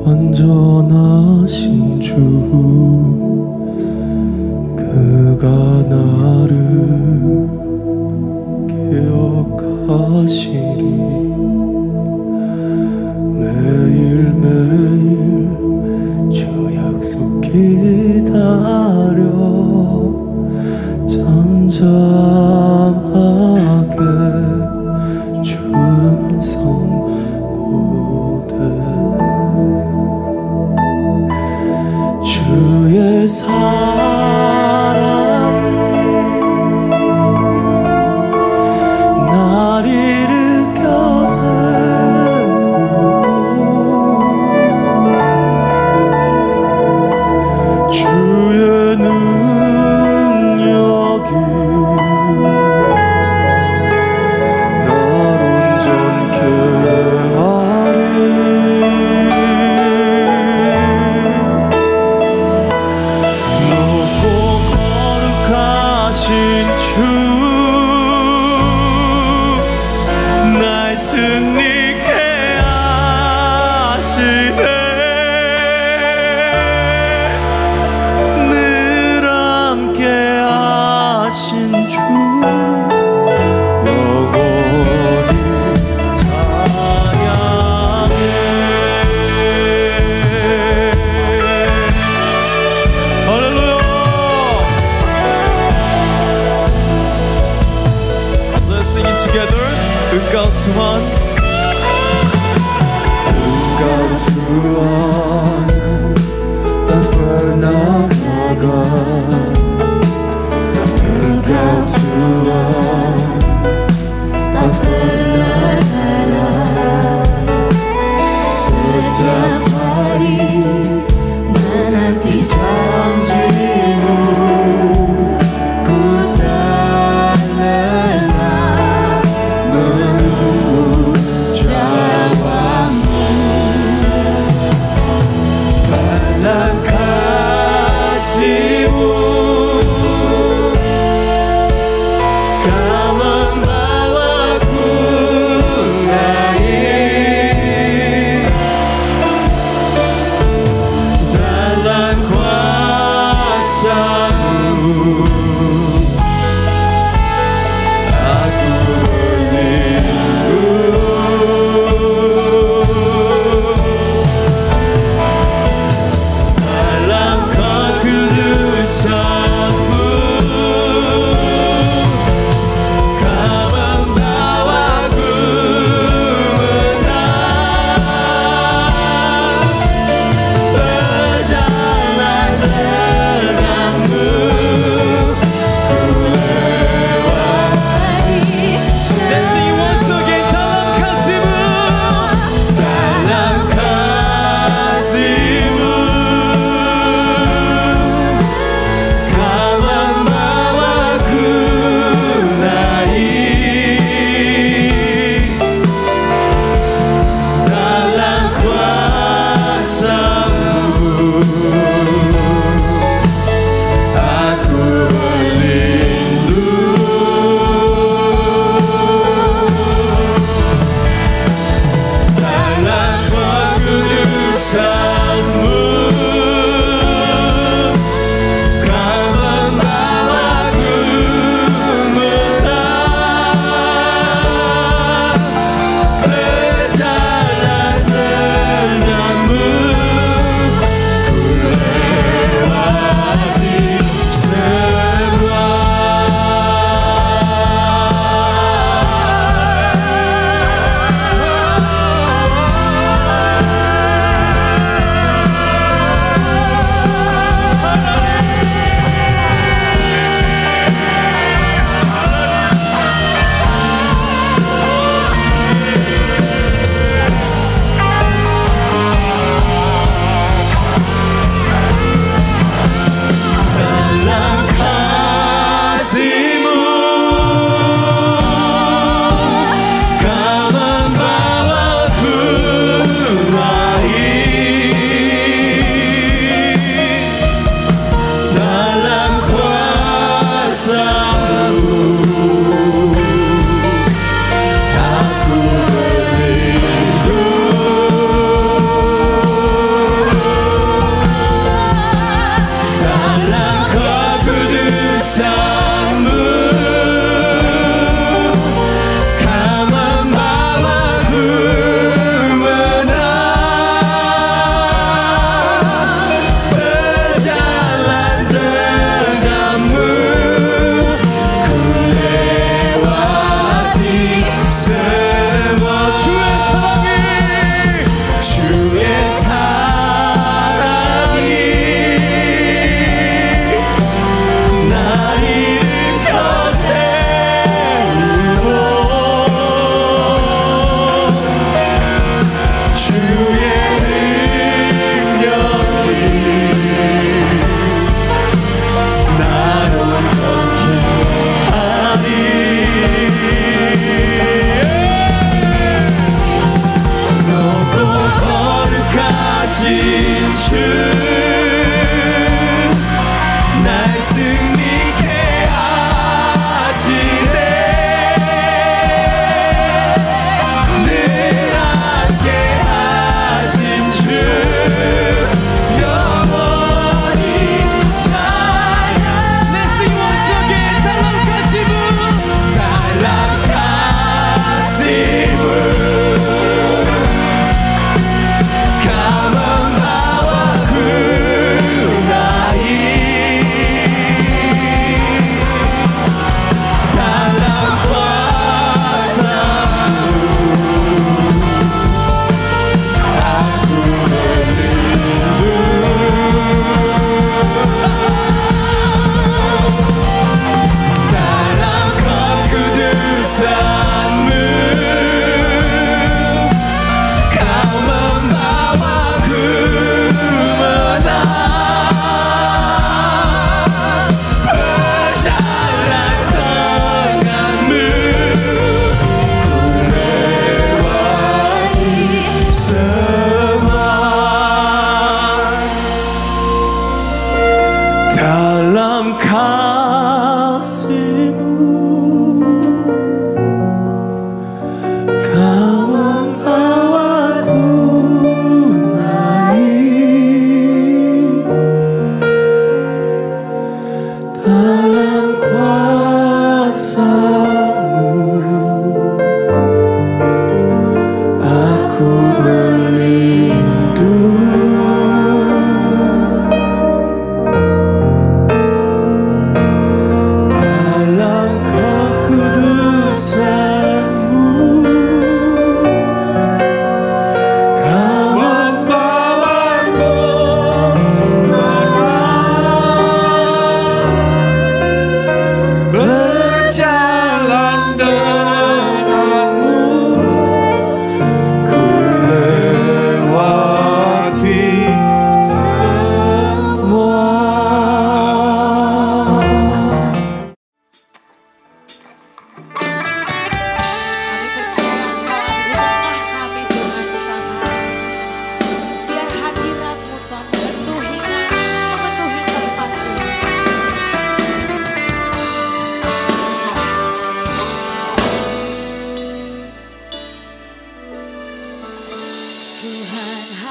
온전하신 주 그가 나를 기억하시리 매일매일 주 약속 기다려 잠잠하게 주 음성 고대 주의 사랑이 날 일으켜 세우고 주의 능력이 날 온전케 하리 높고 거룩하신 주 날 승리케 하시네 늘 함께 하신 주 영원히 찬양해 할렐루야. Let's sing it together. 은가우투한 땅을 나가가 은가우투한 땅을 나가라 스타파리 나한테 정지무 구달레나 너는 자왕무 발락하시고 까만 바와 구나이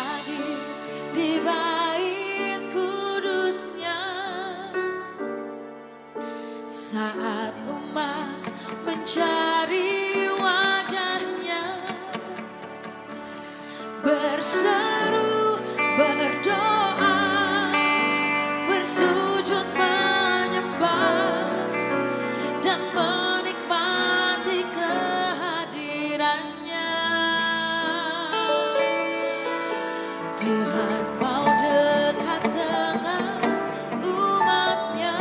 hadir di bait kudusnya. Saat umat mencari wajahnya, berseru, berdoa, bersujud menyembah, dan menikmati kehadirannya. Tuhan mau dekat dengan umatnya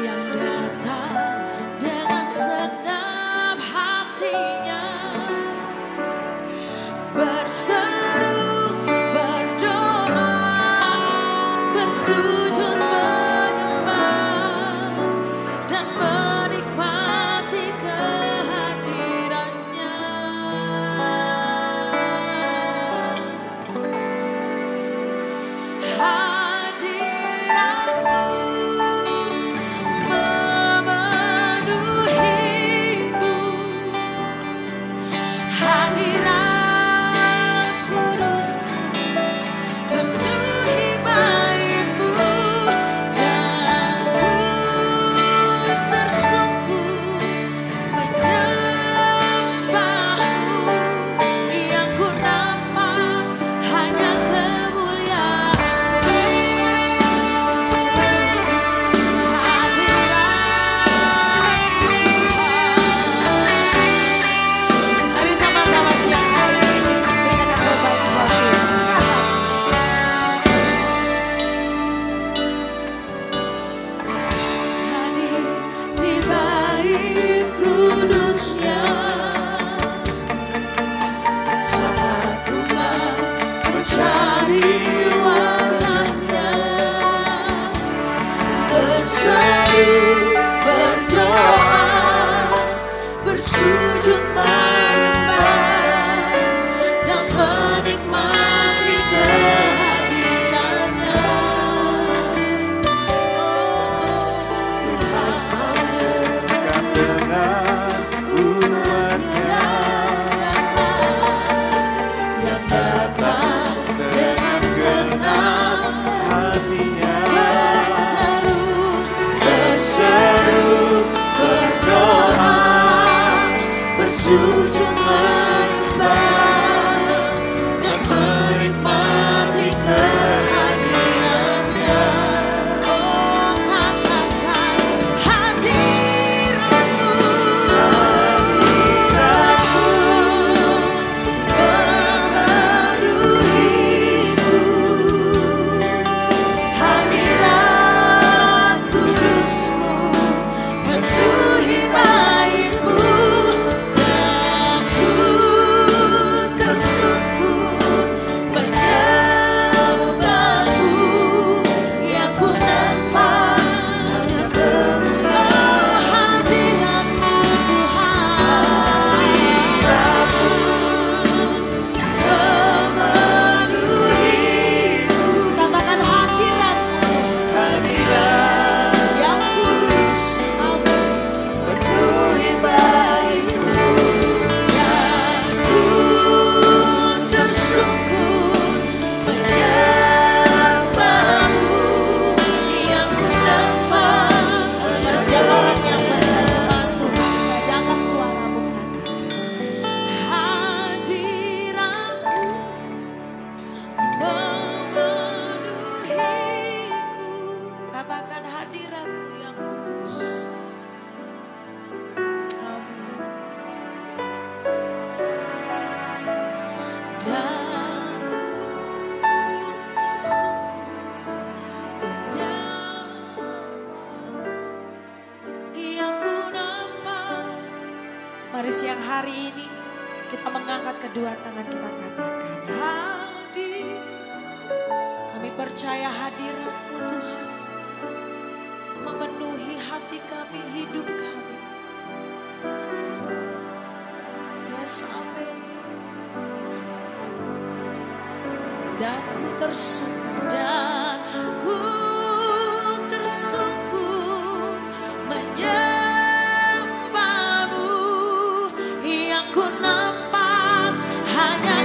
yang datang dengan segenap hatinya, berseru, berdoa, bersujud menyembah, dan menikmati kehadirannya. Hadiratmu memenuhiku, hadirat kudusmu penuhi baitmu, dan ku tersungkur menyembahmu. Yang ku nampak hanya kemuliaanmu. Mari sama-sama siang hari ini berikan yang terbaik buat Tuhan. Hadir di bait kudusnya, saat umat mencari wajahnya, berseru, berdoa, bersujud menyembah, dan menikmati kehadirannya. Tuhan mau dekat dengan umatnya yang datang dengan segenap hatinya, berseru, berseru, berdoa, bersujud menyembah, dan menikmati kehadirannya. Oh, katakan hadiratmu, hadiratmu memenuhiku, hadirat kudusmu penuhi baitmu, dan ku tersungkur menyembahmu. Yang ku nampak hanya kemuliaan hadiratmu, Tuhan. Memenuhiku. Katakan hadiratmu, hadirat yang kudus, amin, penuhi baitmu, dan ku tersungkur menyembahmu. Yang ku nampak pada setiap orang yang percaya Tuhan, saja angkat suaramu, katakan hadiratmu memenuhiku. Katakan hadiratmu yang kudus, amin. Dan ku tersungkur menyembahmu. Yang ku nampak. Mari siang hari ini kita mengangkat kedua tangan, kita katakan hadir. Kami percaya hadirat-Mu Tuhan memenuhi hati kami, hidup kami. Yes, amin. Dan ku tersungkur, dan ku tersungkur menyembahmu. Yang ku nampak hanya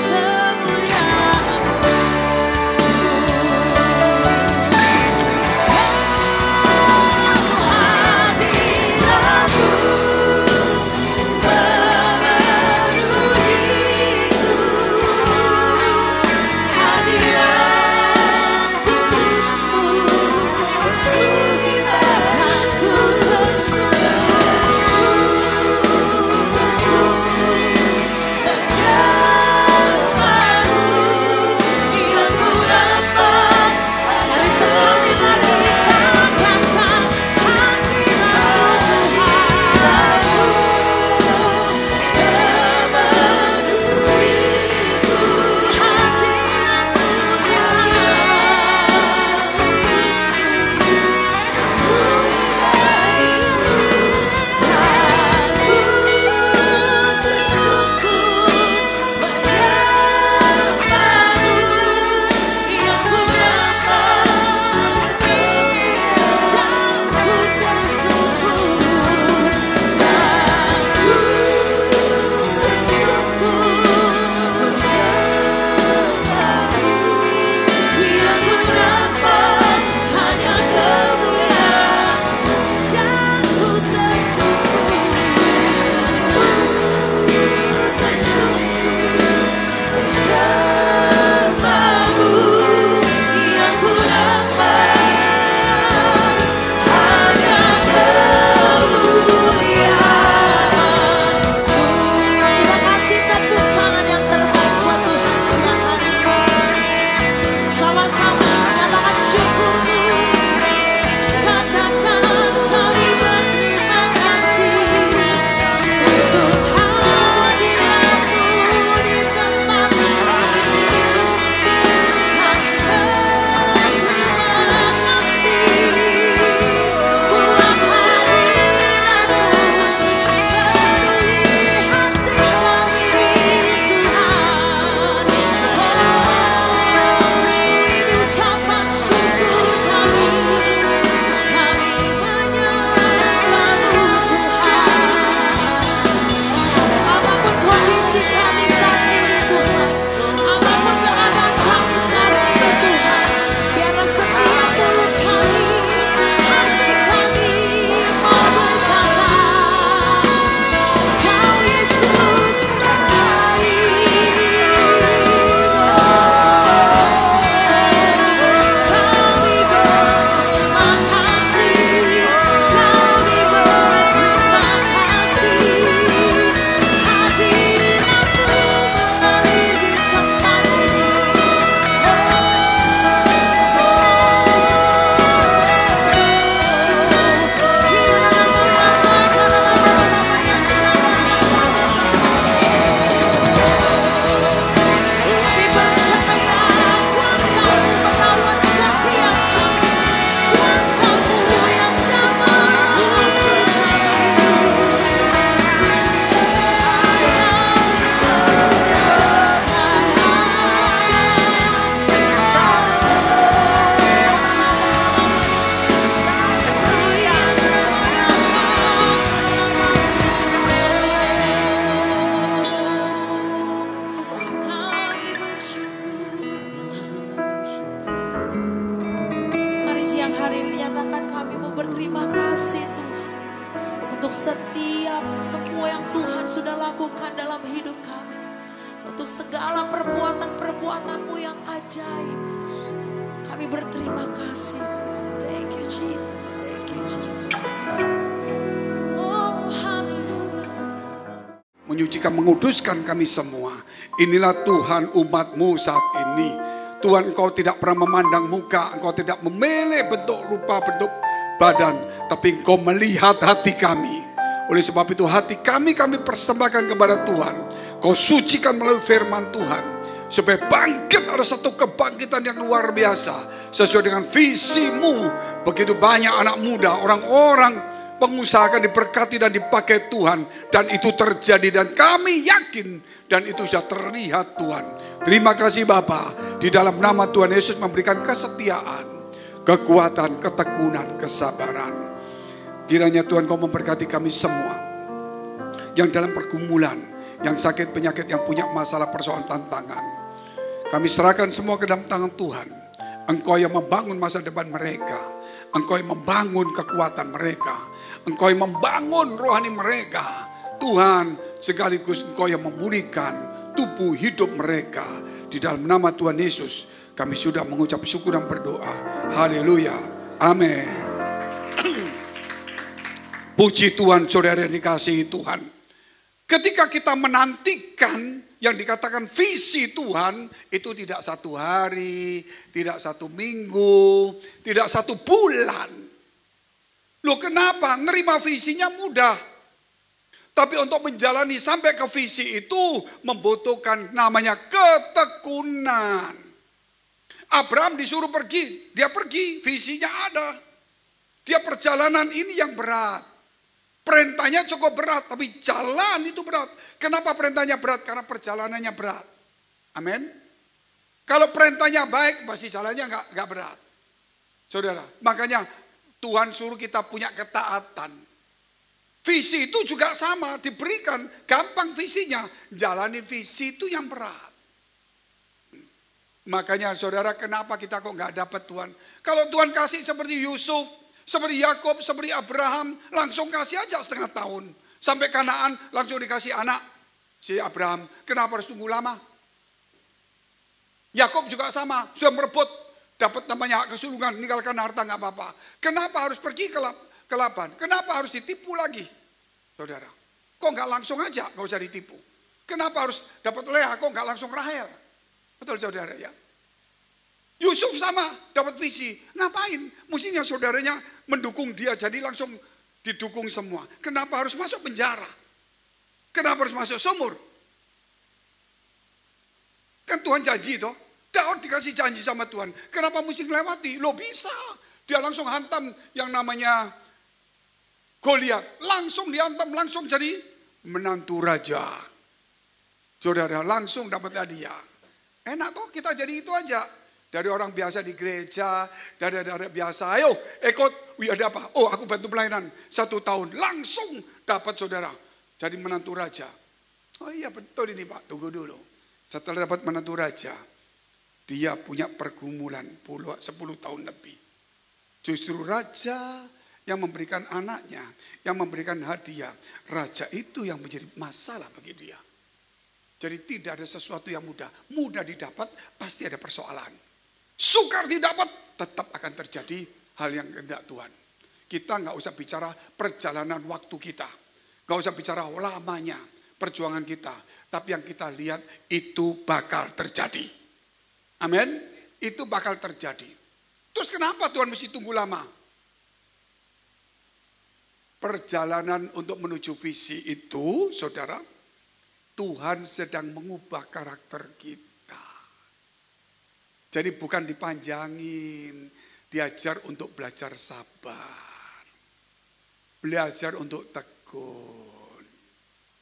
setiap semua yang Tuhan sudah lakukan dalam hidup kami. Untuk segala perbuatan-perbuatan-Mu yang ajaib. Kami berterima kasih Tuhan. Thank you Jesus. Thank you Jesus. Oh haleluya. Menyucikan, menguduskan kami semua. Inilah Tuhan umat-Mu saat ini. Tuhan, Engkau tidak pernah memandang muka, Engkau tidak memilih bentuk rupa, bentuk badan, tapi Engkau melihat hati kami. Oleh sebab itu hati kami persembahkan kepada Tuhan. Kau sucikan melalui firman Tuhan, supaya bangkit, ada satu kebangkitan yang luar biasa sesuai dengan visi-Mu. Begitu banyak anak muda, orang-orang pengusaha akan diberkati dan dipakai Tuhan, dan itu terjadi dan kami yakin dan itu sudah terlihat Tuhan. Terima kasih Bapa, di dalam nama Tuhan Yesus memberikan kesetiaan, kekuatan, ketekunan, kesabaran. Kiranya Tuhan Kau memberkati kami semua yang dalam pergumulan, yang sakit penyakit, yang punya masalah persoalan tantangan. Kami serahkan semua ke dalam tangan Tuhan. Engkau yang membangun masa depan mereka, Engkau yang membangun kekuatan mereka, Engkau yang membangun rohani mereka. Tuhan, sekaligus Engkau yang memulihkan tubuh hidup mereka. Di dalam nama Tuhan Yesus kami sudah mengucap syukur dan berdoa. Haleluya. Amin. Puji Tuhan, saudara yang dikasihi Tuhan. Ketika kita menantikan yang dikatakan visi Tuhan, itu tidak satu hari, tidak satu minggu, tidak satu bulan. Loh kenapa? Nerima visinya mudah. Tapi untuk menjalani sampai ke visi itu membutuhkan namanya ketekunan. Abraham disuruh pergi, dia pergi, visinya ada. Dia perjalanan ini yang berat. Perintahnya cukup berat, tapi jalan itu berat. Kenapa perintahnya berat? Karena perjalanannya berat. Amin. Kalau perintahnya baik, pasti jalannya nggak berat. Saudara, makanya Tuhan suruh kita punya ketaatan. Visi itu juga sama, diberikan gampang visinya. Jalani visi itu yang berat. Makanya saudara, kenapa kita kok nggak dapat Tuhan? Kalau Tuhan kasih seperti Yusuf, seperti Yakub, seperti Abraham, langsung kasih aja setengah tahun. Sampai Kanaan langsung dikasih anak si Abraham. Kenapa harus tunggu lama? Yakub juga sama, sudah merebut, dapat namanya hak kesulungan, meninggalkan harta nggak apa-apa. Kenapa harus pergi ke Laban? Kenapa harus ditipu lagi? Saudara, kok nggak langsung aja, nggak usah ditipu. Kenapa harus dapat Leah, kok nggak langsung Rahel? Betul saudara ya? Yusuf sama, dapat visi. Ngapain? Mestinya saudaranya mendukung dia, jadi langsung didukung semua. Kenapa harus masuk penjara? Kenapa harus masuk sumur? Kan Tuhan janji toh. Daud dikasih janji sama Tuhan. Kenapa mesti melewati? Loh bisa. Dia langsung hantam yang namanya Goliat. Langsung dihantam, langsung jadi menantu raja. Saudara, langsung dapat hadiah. Enak toh kita jadi itu aja. Dari orang biasa di gereja, dari biasa, ayo ikut, wih ada apa? Oh aku bantu pelayanan 1 tahun, langsung dapat saudara. Jadi menantu raja. Oh iya betul ini Pak, tunggu dulu. Setelah dapat menantu raja, dia punya pergumulan 10 tahun lebih. Justru raja yang memberikan anaknya, yang memberikan hadiah. Raja itu yang menjadi masalah bagi dia. Jadi tidak ada sesuatu yang mudah. Mudah didapat, pasti ada persoalan. Sukar didapat, tetap akan terjadi hal yang kehendak Tuhan. Kita nggak usah bicara perjalanan waktu kita. Nggak usah bicara lamanya perjuangan kita. Tapi yang kita lihat itu bakal terjadi. Amin. Itu bakal terjadi. Terus kenapa Tuhan mesti tunggu lama? Perjalanan untuk menuju visi itu, saudara, Tuhan sedang mengubah karakter kita. Jadi bukan dipanjangin, diajar untuk belajar sabar. Belajar untuk tekun.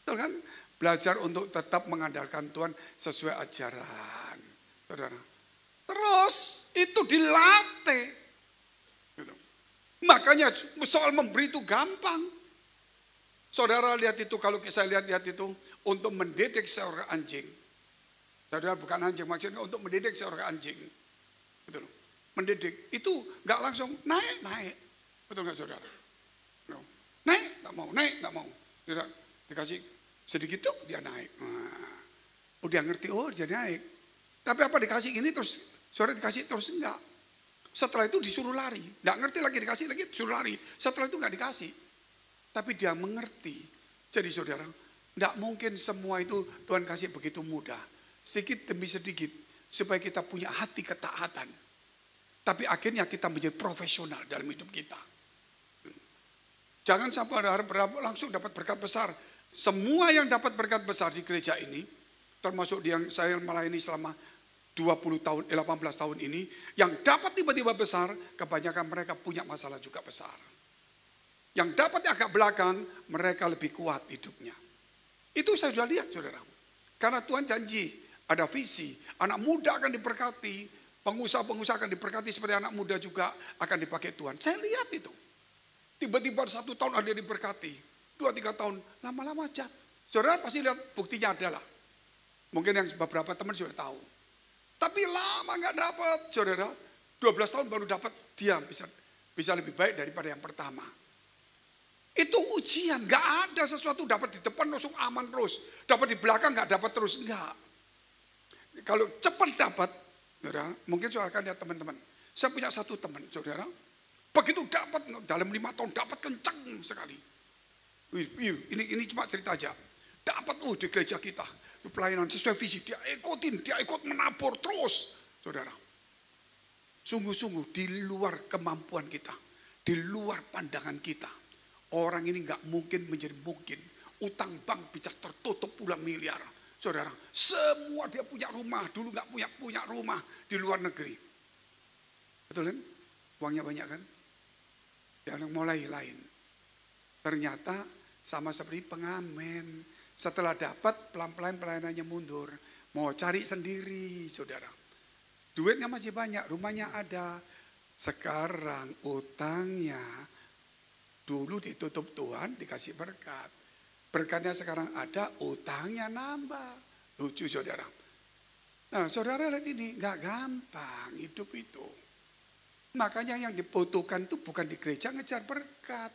Betul kan? Belajar untuk tetap mengandalkan Tuhan sesuai ajaran. Saudara. Terus itu dilatih. Gitu. Makanya soal memberi itu gampang. Saudara lihat itu, kalau saya lihat itu, untuk mendidik seorang anjing. Saudara bukan anjing, maksudnya untuk mendidik seorang anjing. Betul. Mendidik itu nggak langsung naik. Betul nggak saudara? No. Naik, nggak mau, naik nggak mau. Tidak, dikasih sedikit tuh dia naik. Nah, udah ngerti, oh dia naik. Tapi apa dikasih ini terus, sore dikasih terus enggak. Setelah itu disuruh lari, nggak ngerti lagi dikasih lagi, disuruh lari. Setelah itu nggak dikasih. Tapi dia mengerti. Jadi saudara, nggak mungkin semua itu Tuhan kasih begitu mudah. Sedikit demi sedikit, supaya kita punya hati ketaatan. Tapi akhirnya kita menjadi profesional dalam hidup kita. Jangan sampai berharap langsung dapat berkat besar. Semua yang dapat berkat besar di gereja ini, termasuk yang saya melayani selama 20 tahun, 18 tahun ini, yang dapat tiba-tiba besar, kebanyakan mereka punya masalah juga besar. Yang dapat agak belakang, mereka lebih kuat hidupnya. Itu saya sudah lihat, saudara. Karena Tuhan janji, ada visi, anak muda akan diberkati, pengusaha-pengusaha akan diberkati seperti anak muda juga akan dipakai Tuhan. Saya lihat itu. Tiba-tiba 1 tahun ada yang diberkati, 2-3 tahun, lama-lama jatuh. Saudara pasti lihat buktinya adalah. Mungkin yang beberapa teman sudah tahu. Tapi lama nggak dapat, saudara. 12 tahun baru dapat, dia bisa lebih baik daripada yang pertama. Itu ujian, nggak ada sesuatu dapat di depan langsung aman terus. Dapat di belakang nggak dapat terus, enggak. Kalau cepat dapat, saudara, mungkin saudara akan lihat teman-teman. Saya punya satu teman, saudara. Begitu dapat, dalam 5 tahun dapat kencang sekali. Ini cuma cerita aja. Dapat di gereja kita. Pelayanan sesuai visi, dia ikut menabur terus. Saudara. Sungguh-sungguh di luar kemampuan kita. Di luar pandangan kita. Orang ini gak mungkin menjadi mungkin. Utang bank bisa tertutup puluhan miliar. Saudara, semua dia punya rumah. Dulu gak punya rumah di luar negeri. Betul kan? Uangnya banyak kan? Yang mulai lain. Ternyata sama seperti pengamen. Setelah dapat pelan-pelan pelayanannya mundur. Mau cari sendiri saudara. Duitnya masih banyak, rumahnya ada. Sekarang utangnya dulu ditutup Tuhan dikasih berkat. Berkatnya sekarang ada, utangnya nambah. Lucu saudara. Nah saudara lihat ini, gak gampang hidup itu. Makanya yang dibutuhkan itu bukan di gereja ngejar berkat.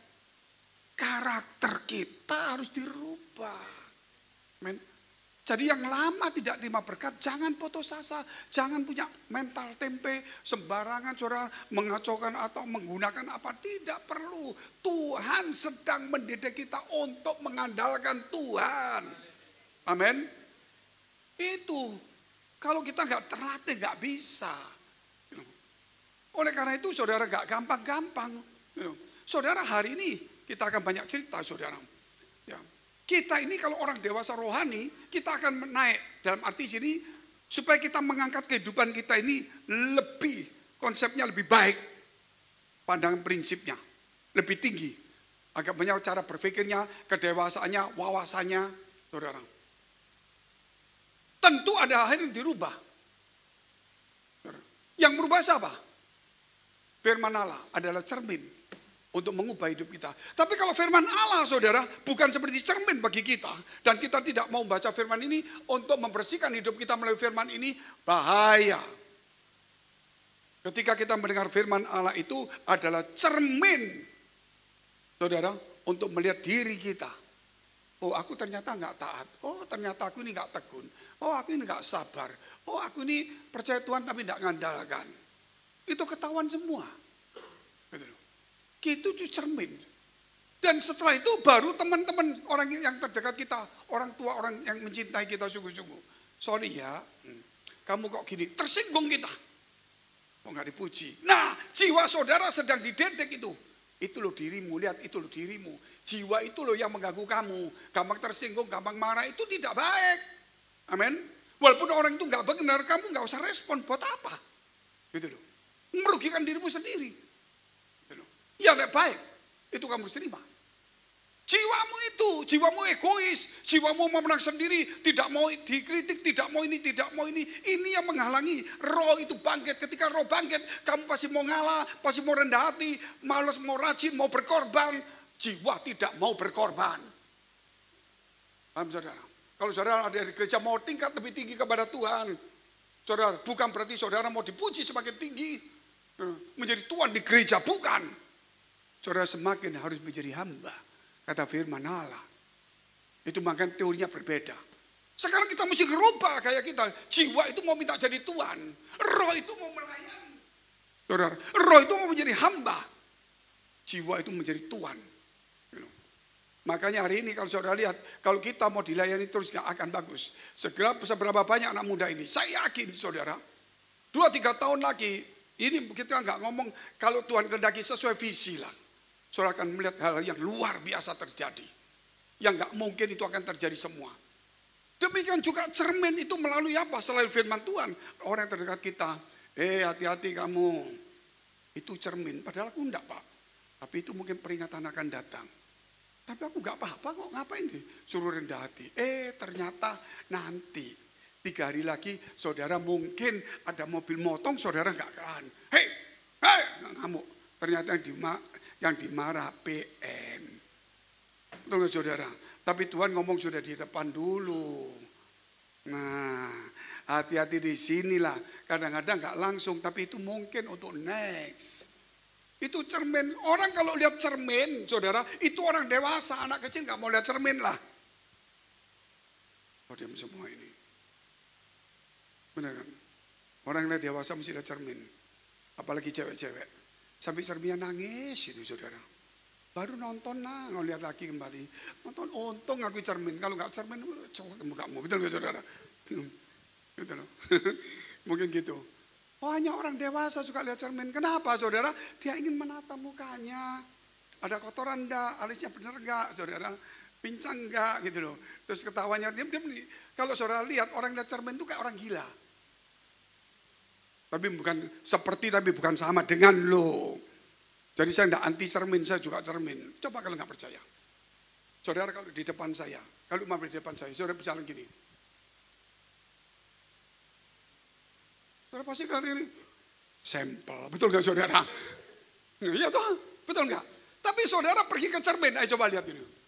Karakter kita harus dirubah. Men. Jadi yang lama tidak terima berkat, jangan putus asa. Jangan punya mental tempe, sembarangan saudara mengacaukan atau menggunakan apa. Tidak perlu. Tuhan sedang mendidik kita untuk mengandalkan Tuhan. Amin. Itu. Kalau kita nggak terlatih, nggak bisa. Oleh karena itu saudara gak gampang-gampang. Saudara hari ini kita akan banyak cerita saudara. Ya. Kita ini kalau orang dewasa rohani, kita akan naik. Dalam arti sini, supaya kita mengangkat kehidupan kita ini lebih, konsepnya lebih baik. Pandangan prinsipnya, lebih tinggi. Agak banyak cara berpikirnya, kedewasaannya, wawasannya, saudara. Tentu ada hal yang dirubah. Yang merubah siapa? Firman Allah adalah cermin untuk mengubah hidup kita. Tapi kalau firman Allah saudara bukan seperti cermin bagi kita. Dan kita tidak mau baca firman ini untuk membersihkan hidup kita melalui firman ini. Bahaya. Ketika kita mendengar firman Allah itu adalah cermin. Saudara untuk melihat diri kita. Oh aku ternyata nggak taat. Oh ternyata aku ini nggak tekun. Oh aku ini nggak sabar. Oh aku ini percaya Tuhan tapi nggak ngandalkan. Itu ketahuan semua. Itu cermin. Dan setelah itu baru teman-teman orang yang terdekat kita. Orang tua, orang yang mencintai kita sungguh-sungguh. Sorry ya, kamu kok gini. Tersinggung kita. Kok nggak dipuji. Nah jiwa saudara sedang dididik itu. Itu loh dirimu, lihat itu loh dirimu. Jiwa itu loh yang mengganggu kamu. Gampang tersinggung, gampang marah, itu tidak baik. Amin. Walaupun orang itu nggak benar, kamu nggak usah respon. Buat apa? Gitu loh. Merugikan dirimu sendiri. Ya gak baik. Itu kamu harus terima. Jiwamu itu, jiwamu egois. Jiwamu mau menang sendiri. Tidak mau dikritik, tidak mau ini, tidak mau ini. Ini yang menghalangi. Roh itu bangkit. Ketika roh bangkit, kamu pasti mau ngalah, pasti mau rendah hati, malas mau rajin, mau berkorban. Jiwa tidak mau berkorban. Paham saudara? Kalau saudara ada di gereja mau tingkat lebih tinggi kepada Tuhan. Saudara, bukan berarti saudara mau dipuji semakin tinggi. Menjadi tuan di gereja, bukan. Saudara semakin harus menjadi hamba. kata firman Allah. Itu makanya teorinya berbeda. Sekarang kita mesti berubah kayak kita. Jiwa itu mau minta jadi Tuhan. Roh itu mau melayani. Saudara, roh itu mau menjadi hamba. Jiwa itu menjadi Tuhan. Makanya hari ini kalau saudara lihat, kalau kita mau dilayani terus gak akan bagus. Seberapa banyak anak muda ini, saya yakin saudara, 2-3 tahun lagi, ini kita nggak ngomong kalau Tuhan kehendaki sesuai visi lah. Saudara akan melihat hal yang luar biasa terjadi. Yang nggak mungkin itu akan terjadi semua. Demikian juga cermin itu melalui apa? Selain firman Tuhan, orang yang terdekat kita, hati-hati kamu. Itu cermin, padahal aku enggak Pak. Tapi itu mungkin peringatan akan datang. Tapi aku nggak apa-apa kok, ngapain nih? Suruh rendah hati. Ternyata nanti 3 hari lagi saudara mungkin ada mobil motong, saudara nggak kan. Hei, ngamuk. Ternyata yang dimarah PM. Betul nggak saudara? Tapi Tuhan ngomong sudah di depan dulu. Nah, hati-hati di sinilah. Kadang-kadang nggak langsung, tapi itu mungkin untuk next. Itu cermin. Orang kalau lihat cermin, saudara, itu orang dewasa. Anak kecil nggak mau lihat cermin lah. Oh, diam semua ini. Benar kan? Orang yang dewasa mesti lihat cermin. Apalagi cewek-cewek. Sampai cerminnya nangis itu, saudara. Baru nonton ngeliat lagi kembali. Nonton, untung aku cermin. Kalau nggak cermin, coba mukamu. Betul nggak saudara? Betul. Mungkin gitu. Oh, hanya orang dewasa suka lihat cermin. Kenapa saudara? Dia ingin menata mukanya. Ada kotoran enggak? Alisnya benar enggak saudara? Pincang enggak gitu loh. Terus ketawanya diam-diam. Kalau saudara lihat orang lihat cermin itu kayak orang gila. Tapi bukan seperti, tapi bukan sama dengan lo. Jadi saya tidak anti cermin, saya juga cermin. Coba kalau nggak percaya. Saudara kalau di depan saya, kalau mau di depan saya, saudara berjalan gini. Saudara pasti kali ini sampel, betul nggak saudara? Iya toh, betul nggak? Tapi saudara pergi ke cermin, ayo coba lihat ini.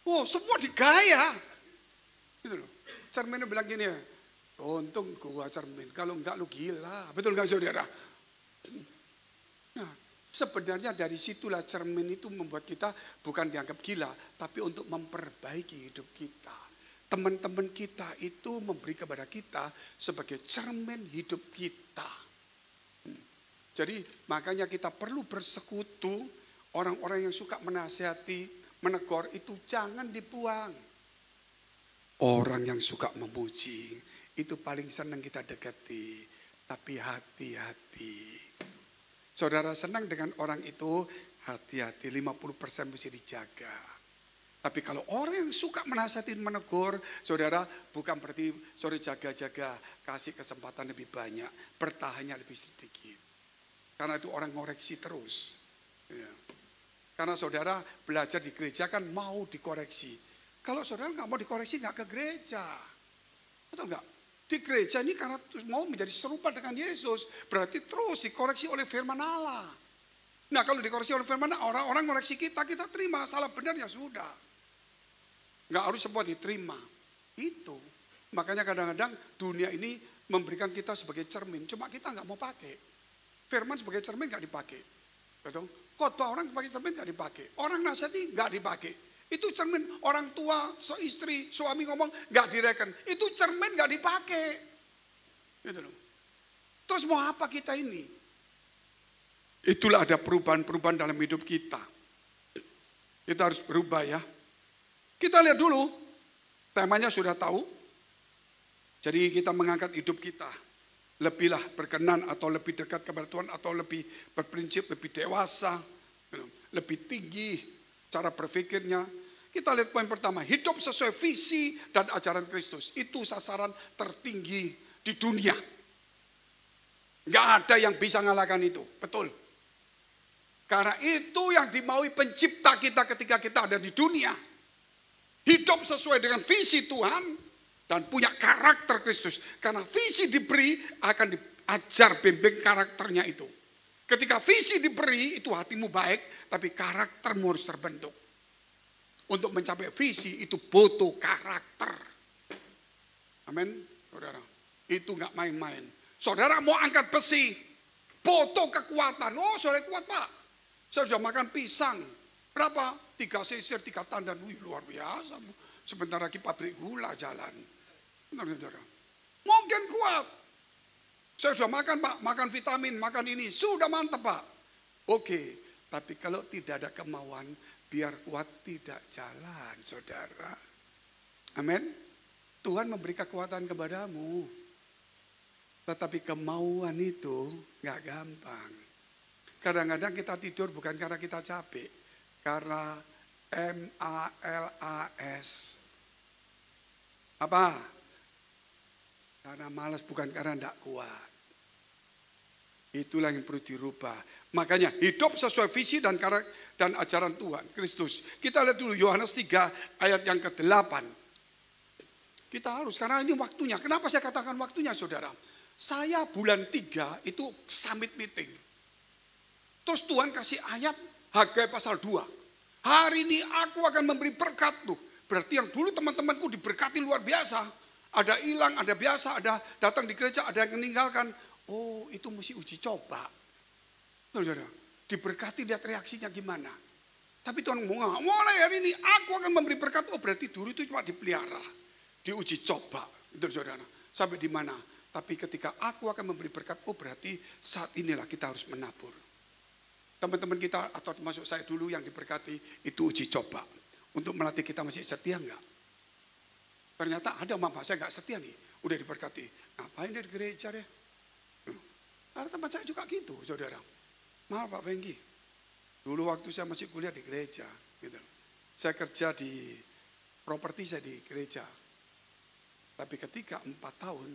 Oh, semua digaya. Gitu loh. Cerminnya bilang gini ya. Untung gua cermin, kalau enggak lu gila. Betul enggak saudara? Nah, sebenarnya dari situlah cermin itu membuat kita bukan dianggap gila, tapi untuk memperbaiki hidup kita. Teman-teman kita itu memberi kepada kita sebagai cermin hidup kita. Jadi makanya kita perlu bersekutu, orang-orang yang suka menasihati, menegur itu jangan dibuang. Orang yang suka memuji, itu paling senang kita dekati. Tapi hati-hati. Saudara senang dengan orang itu, hati-hati 50% mesti dijaga. Tapi kalau orang yang suka menasihati menegur, saudara bukan berarti saudara jaga-jaga, kasih kesempatan lebih banyak, bertahannya lebih sedikit. Karena itu orang ngoreksi terus. Ya. Karena saudara belajar di gereja kan mau dikoreksi. Kalau saudara nggak mau dikoreksi nggak ke gereja. Betul nggak? Di gereja ini karena mau menjadi serupa dengan Yesus, berarti terus dikoreksi oleh firman Allah. Nah kalau dikoreksi oleh firman Allah, orang-orang koreksi kita terima, salah benar ya sudah. Nggak harus semua diterima. Itu. Makanya kadang-kadang dunia ini memberikan kita sebagai cermin, cuma kita nggak mau pakai. Firman sebagai cermin nggak dipakai. Betul? Khotbah orang pakai cermin nggak dipakai. Orang nasihati nggak dipakai. Itu cermin orang tua, istri, suami ngomong nggak direken. Itu cermin nggak dipakai. Gitu loh. Terus mau apa kita ini? Itulah ada perubahan-perubahan dalam hidup kita. Kita harus berubah ya. Kita lihat dulu. Temanya sudah tahu. Jadi kita mengangkat hidup kita. Lebihlah berkenan atau lebih dekat kepada Tuhan. Atau lebih berprinsip, lebih dewasa. Lebih tinggi cara berpikirnya. Kita lihat poin pertama, hidup sesuai visi dan ajaran Kristus. Itu sasaran tertinggi di dunia. Gak ada yang bisa ngalahkan itu, betul. Karena itu yang dimaui pencipta kita ketika kita ada di dunia. Hidup sesuai dengan visi Tuhan dan punya karakter Kristus. Karena visi diberi akan diajar bimbing karakternya itu. Ketika visi diberi, itu hatimu baik, tapi karaktermu harus terbentuk. Untuk mencapai visi, itu butuh karakter. Amin, saudara. Itu gak main-main. Saudara mau angkat besi, Butuh kekuatan. Oh, saudara kuat Pak. Saya sudah makan pisang. Berapa? 3 sisir, 3 tandan. Wih, luar biasa. Sebentar lagi pabrik gula jalan. Benar, saudara. Mungkin kuat. Saya sudah makan Pak, makan vitamin, makan ini. Sudah mantap Pak. Oke, tapi kalau tidak ada kemauan, biar kuat tidak jalan, saudara. Amin. Tuhan memberi kekuatan kepadamu. Tetapi kemauan itu gak gampang. Kadang-kadang kita tidur bukan karena kita capek. Karena MALAS. Apa? Karena malas, bukan karena tidak kuat. Itulah yang perlu dirubah. Makanya hidup sesuai visi dan ajaran Tuhan Kristus. Kita lihat dulu Yohanes 3 ayat yang ke-8. Kita harus, karena ini waktunya. Kenapa saya katakan waktunya, saudara? Saya bulan 3 itu summit meeting. Terus Tuhan kasih ayat Hagai pasal 2. Hari ini aku akan memberi berkat tuh. Berarti yang dulu teman-temanku diberkati luar biasa. Ada hilang, ada biasa, ada datang di gereja, ada yang meninggalkan. Oh, itu mesti uji coba. Saudara, diberkati, lihat reaksinya gimana. Tapi Tuhan ngomong, mulai hari ini aku akan memberi berkat. Oh, berarti dulu itu cuma dipelihara, diuji coba. Itu saudara, sampai di mana? Tapi ketika aku akan memberi berkat, oh berarti saat inilah kita harus menabur. Teman-teman kita atau termasuk saya dulu yang diberkati, itu uji coba. Untuk melatih kita masih setia enggak? Ternyata ada mama saya enggak setia nih, udah diberkati. Ngapain dia di gereja deh? Ada teman saya juga gitu, saudara. Maaf Pak Fengki, dulu waktu saya masih kuliah di gereja, gitu. Saya kerja di properti, saya di gereja. Tapi ketika 4 tahun,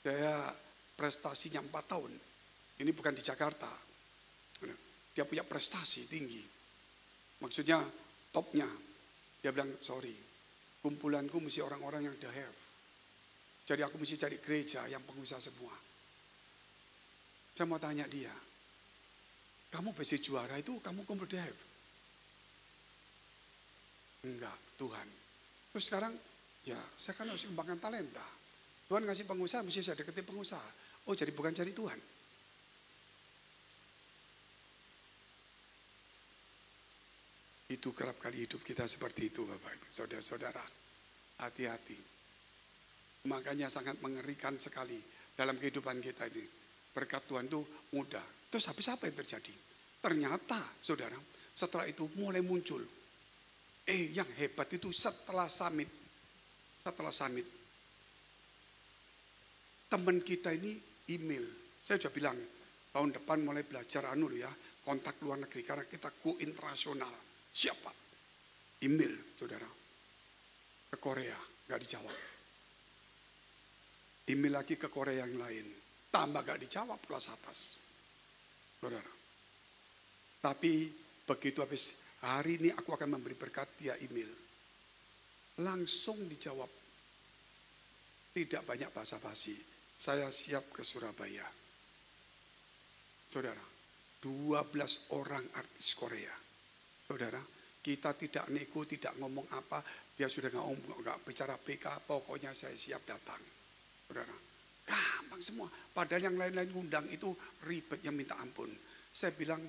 saya prestasinya 4 tahun. Ini bukan di Jakarta. Dia punya prestasi tinggi. Maksudnya topnya. Dia bilang, sorry, kumpulanku mesti orang-orang yang the have. Jadi aku mesti cari gereja yang pengusaha semua. Saya mau tanya dia, kamu pasti juara itu, kamu kumpul the have? Enggak, Tuhan. Terus sekarang, ya saya kan harus kembangkan talenta. Tuhan ngasih pengusaha, mesti saya deketin pengusaha. Oh, jadi bukan cari Tuhan. Itu kerap kali hidup kita seperti itu, Bapak Ibu, saudara-saudara. Hati-hati. Makanya sangat mengerikan sekali dalam kehidupan kita ini. Berkat Tuhan itu mudah. Terus habis apa yang terjadi? Ternyata, saudara, setelah itu mulai muncul. Yang hebat itu setelah summit. Setelah summit. Teman kita ini email. Saya sudah bilang, tahun depan mulai belajar ya, kontak luar negeri. Karena kita go internasional. Siapa? Email, saudara. Ke Korea, gak dijawab. Email lagi ke Korea yang lain. Tambah gak dijawab, kelas atas. Saudara. Tapi begitu habis, hari ini aku akan memberi berkat via email. Langsung dijawab. Tidak banyak basa-basi. Saya siap ke Surabaya. Saudara, 12 orang artis Korea. Saudara, kita tidak nego, tidak ngomong apa. Dia sudah nggak bicara PK, pokoknya saya siap datang. Saudara, gampang semua. Padahal yang lain-lain ngundang itu ribetnya minta ampun. Saya bilang,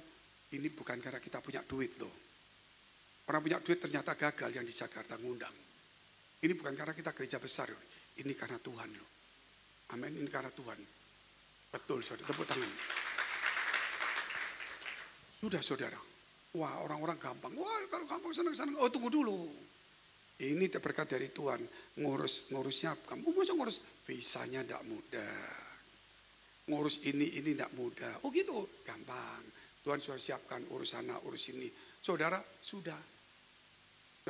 ini bukan karena kita punya duit loh. Orang punya duit ternyata gagal yang di Jakarta ngundang. Ini bukan karena kita gereja besar. Ini karena Tuhan loh. Amin, ini karena Tuhan. Betul, saudara. Tepuk tangan. Sudah, saudara. Wah, orang-orang gampang. Wah, kalau gampang senang-senang. Oh, tunggu dulu. Ini berkat dari Tuhan. Ngurusnya kamu masa ngurus visanya tidak mudah. Ngurus ini tidak mudah. Oh gitu, gampang. Tuhan sudah siapkan urus sana, urus ini. Saudara, sudah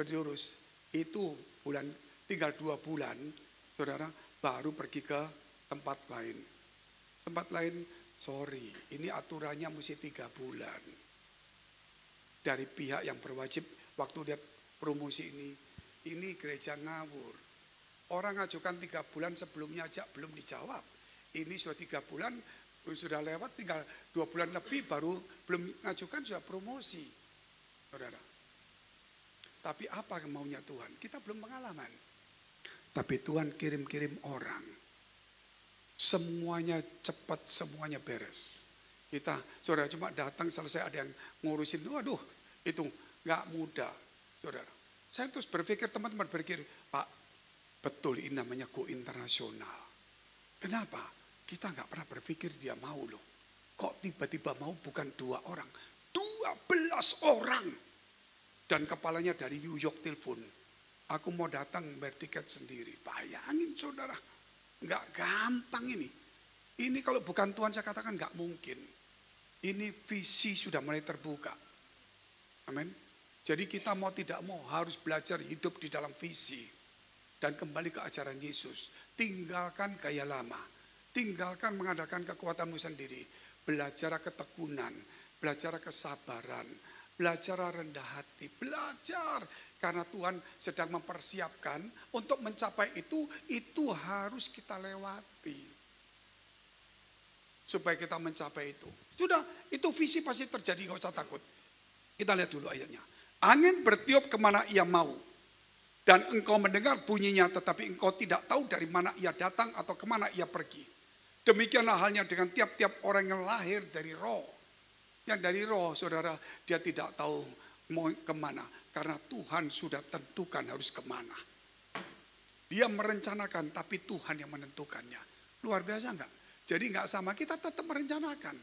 diurus. Itu tinggal 2 bulan, saudara, baru pergi ke tempat lain. Tempat lain, sorry, ini aturannya mesti 3 bulan. Dari pihak yang berwajib, waktu lihat promosi ini gereja ngawur. Orang ngajukan 3 bulan sebelumnya aja belum dijawab. Ini sudah 3 bulan, sudah lewat, tinggal 2 bulan lebih baru belum ngajukan sudah promosi. Saudara. Tapi apa maunya Tuhan? Kita belum pengalaman. Tapi Tuhan kirim-kirim orang. Semuanya cepat, semuanya beres. Kita, saudara, cuma datang selesai ada yang ngurusin, waduh itu nggak mudah, saudara. Saya terus berpikir, teman-teman berpikir, Pak, betul ini namanya go internasional. Kenapa? Kita nggak pernah berpikir dia mau loh. Kok tiba-tiba mau bukan 2 orang, 12 orang. Dan kepalanya dari New York telepon, aku mau datang bayar tiket sendiri. Bayangin saudara, nggak gampang ini. Ini kalau bukan Tuhan saya katakan nggak mungkin. Ini visi sudah mulai terbuka. Amin. Jadi kita mau tidak mau harus belajar hidup di dalam visi. Dan kembali ke ajaran Yesus. Tinggalkan gaya lama. Tinggalkan mengandalkan kekuatanmu sendiri. Belajar ketekunan. Belajar kesabaran. Belajar rendah hati. Belajar. Karena Tuhan sedang mempersiapkan untuk mencapai itu harus kita lewati. Supaya kita mencapai itu. Sudah, itu visi pasti terjadi, gak usah takut. Kita lihat dulu ayatnya. Angin bertiup kemana ia mau. Dan engkau mendengar bunyinya, tetapi engkau tidak tahu dari mana ia datang atau kemana ia pergi. Demikianlah halnya dengan tiap-tiap orang yang lahir dari roh. Yang dari roh, saudara, dia tidak tahu mau kemana. Karena Tuhan sudah tentukan harus kemana. Dia merencanakan, tapi Tuhan yang menentukannya. Luar biasa enggak? Jadi enggak sama, kita tetap merencanakan.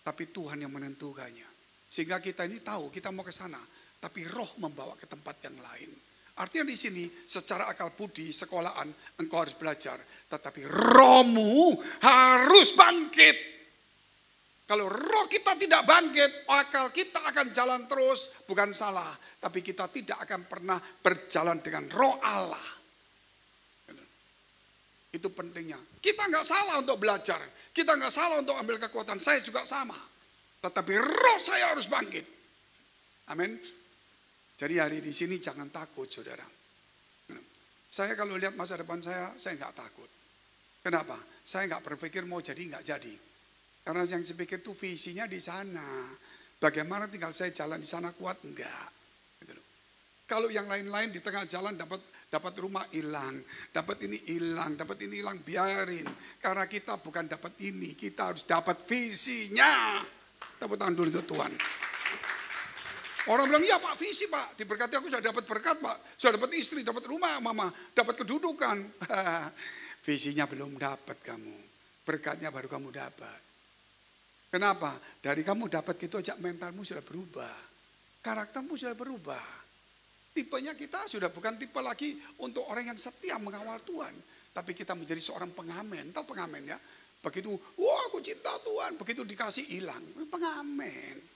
Tapi Tuhan yang menentukannya. Sehingga kita ini tahu, kita mau ke sana. Tapi roh membawa ke tempat yang lain. Artinya di sini, secara akal budi, sekolahan, engkau harus belajar. Tetapi rohmu harus bangkit. Kalau roh kita tidak bangkit, akal kita akan jalan terus. Bukan salah, tapi kita tidak akan pernah berjalan dengan roh Allah. Itu pentingnya. Kita nggak salah untuk belajar. Kita nggak salah untuk ambil kekuatan. Saya juga sama. Tetapi roh saya harus bangkit. Amin. Jadi hari di sini jangan takut, saudara. Saya kalau lihat masa depan saya nggak takut. Kenapa? Saya nggak berpikir mau jadi nggak jadi. Karena yang saya pikir itu visinya di sana. Bagaimana tinggal saya jalan di sana kuat? Enggak. Gitu loh. Kalau yang lain-lain di tengah jalan dapat rumah hilang, dapat ini hilang, biarin. Karena kita bukan dapat ini, kita harus dapat visinya. Tepuk tangan dulu untuk Tuhan. Orang bilang, ya Pak, visi Pak, diberkati aku sudah dapat berkat Pak, sudah dapat istri, dapat rumah Mama, dapat kedudukan. Visinya belum dapat kamu, berkatnya baru kamu dapat. Kenapa? Dari kamu dapat gitu aja mentalmu sudah berubah, karaktermu sudah berubah. Tipenya kita sudah bukan tipe lagi untuk orang yang setia mengawal Tuhan. Tapi kita menjadi seorang pengamen. Tahu pengamen ya? Begitu, wah aku cinta Tuhan. Begitu dikasih hilang. Pengamen.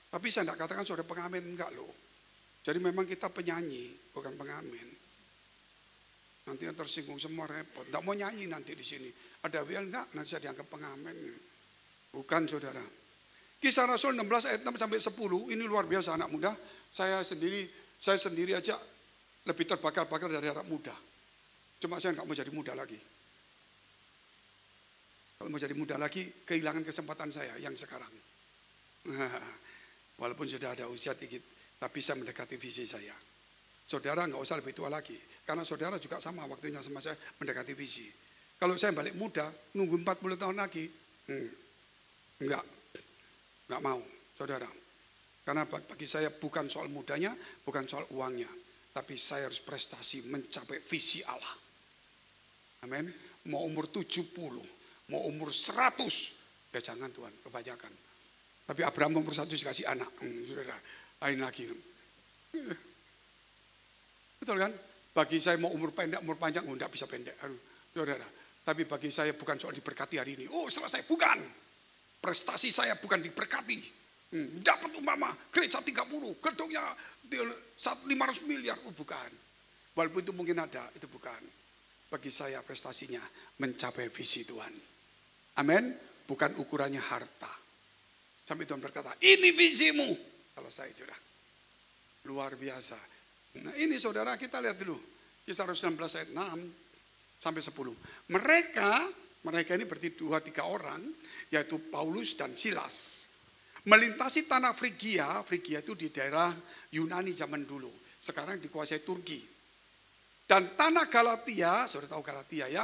Tapi saya tidak katakan saudara pengamen, enggak loh. Jadi memang kita penyanyi, bukan pengamen. Nanti yang tersinggung semua repot. Tidak mau nyanyi nanti di sini. Ada wial enggak? Nanti saya dianggap pengamen. Bukan saudara. Kisah Rasul 16 ayat 6 sampai 10. Ini luar biasa anak muda. Saya sendiri aja lebih terbakar-bakar dari anak muda. Cuma saya nggak mau jadi muda lagi. Kalau mau jadi muda lagi, kehilangan kesempatan saya yang sekarang. Walaupun sudah ada usia dikit, tapi saya mendekati visi saya. Saudara nggak usah lebih tua lagi, karena saudara juga sama waktunya sama saya mendekati visi. Kalau saya balik muda, nunggu 40 tahun lagi, nggak mau, saudara. Karena bagi saya bukan soal mudanya, bukan soal uangnya. Tapi saya harus prestasi mencapai visi Allah. Amin. Mau umur 70, mau umur 100. Ya jangan Tuhan, kebanyakan. Tapi Abraham umur 100 dikasih anak. Saudara, lain lagi. Betul kan? Bagi saya mau umur pendek, umur panjang, enggak bisa pendek. Saudara. Tapi bagi saya bukan soal diberkati hari ini. Oh selesai, bukan. Prestasi saya bukan diberkati. Dapat umpama gereja 30, gedungnya 500 miliar, bukan. Walaupun itu mungkin ada, itu bukan. Bagi saya prestasinya mencapai visi Tuhan. Amin. Bukan ukurannya harta. Sampai Tuhan berkata, ini visimu. Selesai sudah. Luar biasa. Nah ini saudara kita lihat dulu. Kisah Rasul 16 ayat 6 sampai 10. Mereka ini berarti 2-3 orang, yaitu Paulus dan Silas. Melintasi tanah Frigia itu di daerah Yunani zaman dulu. Sekarang dikuasai Turki. Dan tanah Galatia, sudah tahu Galatia ya.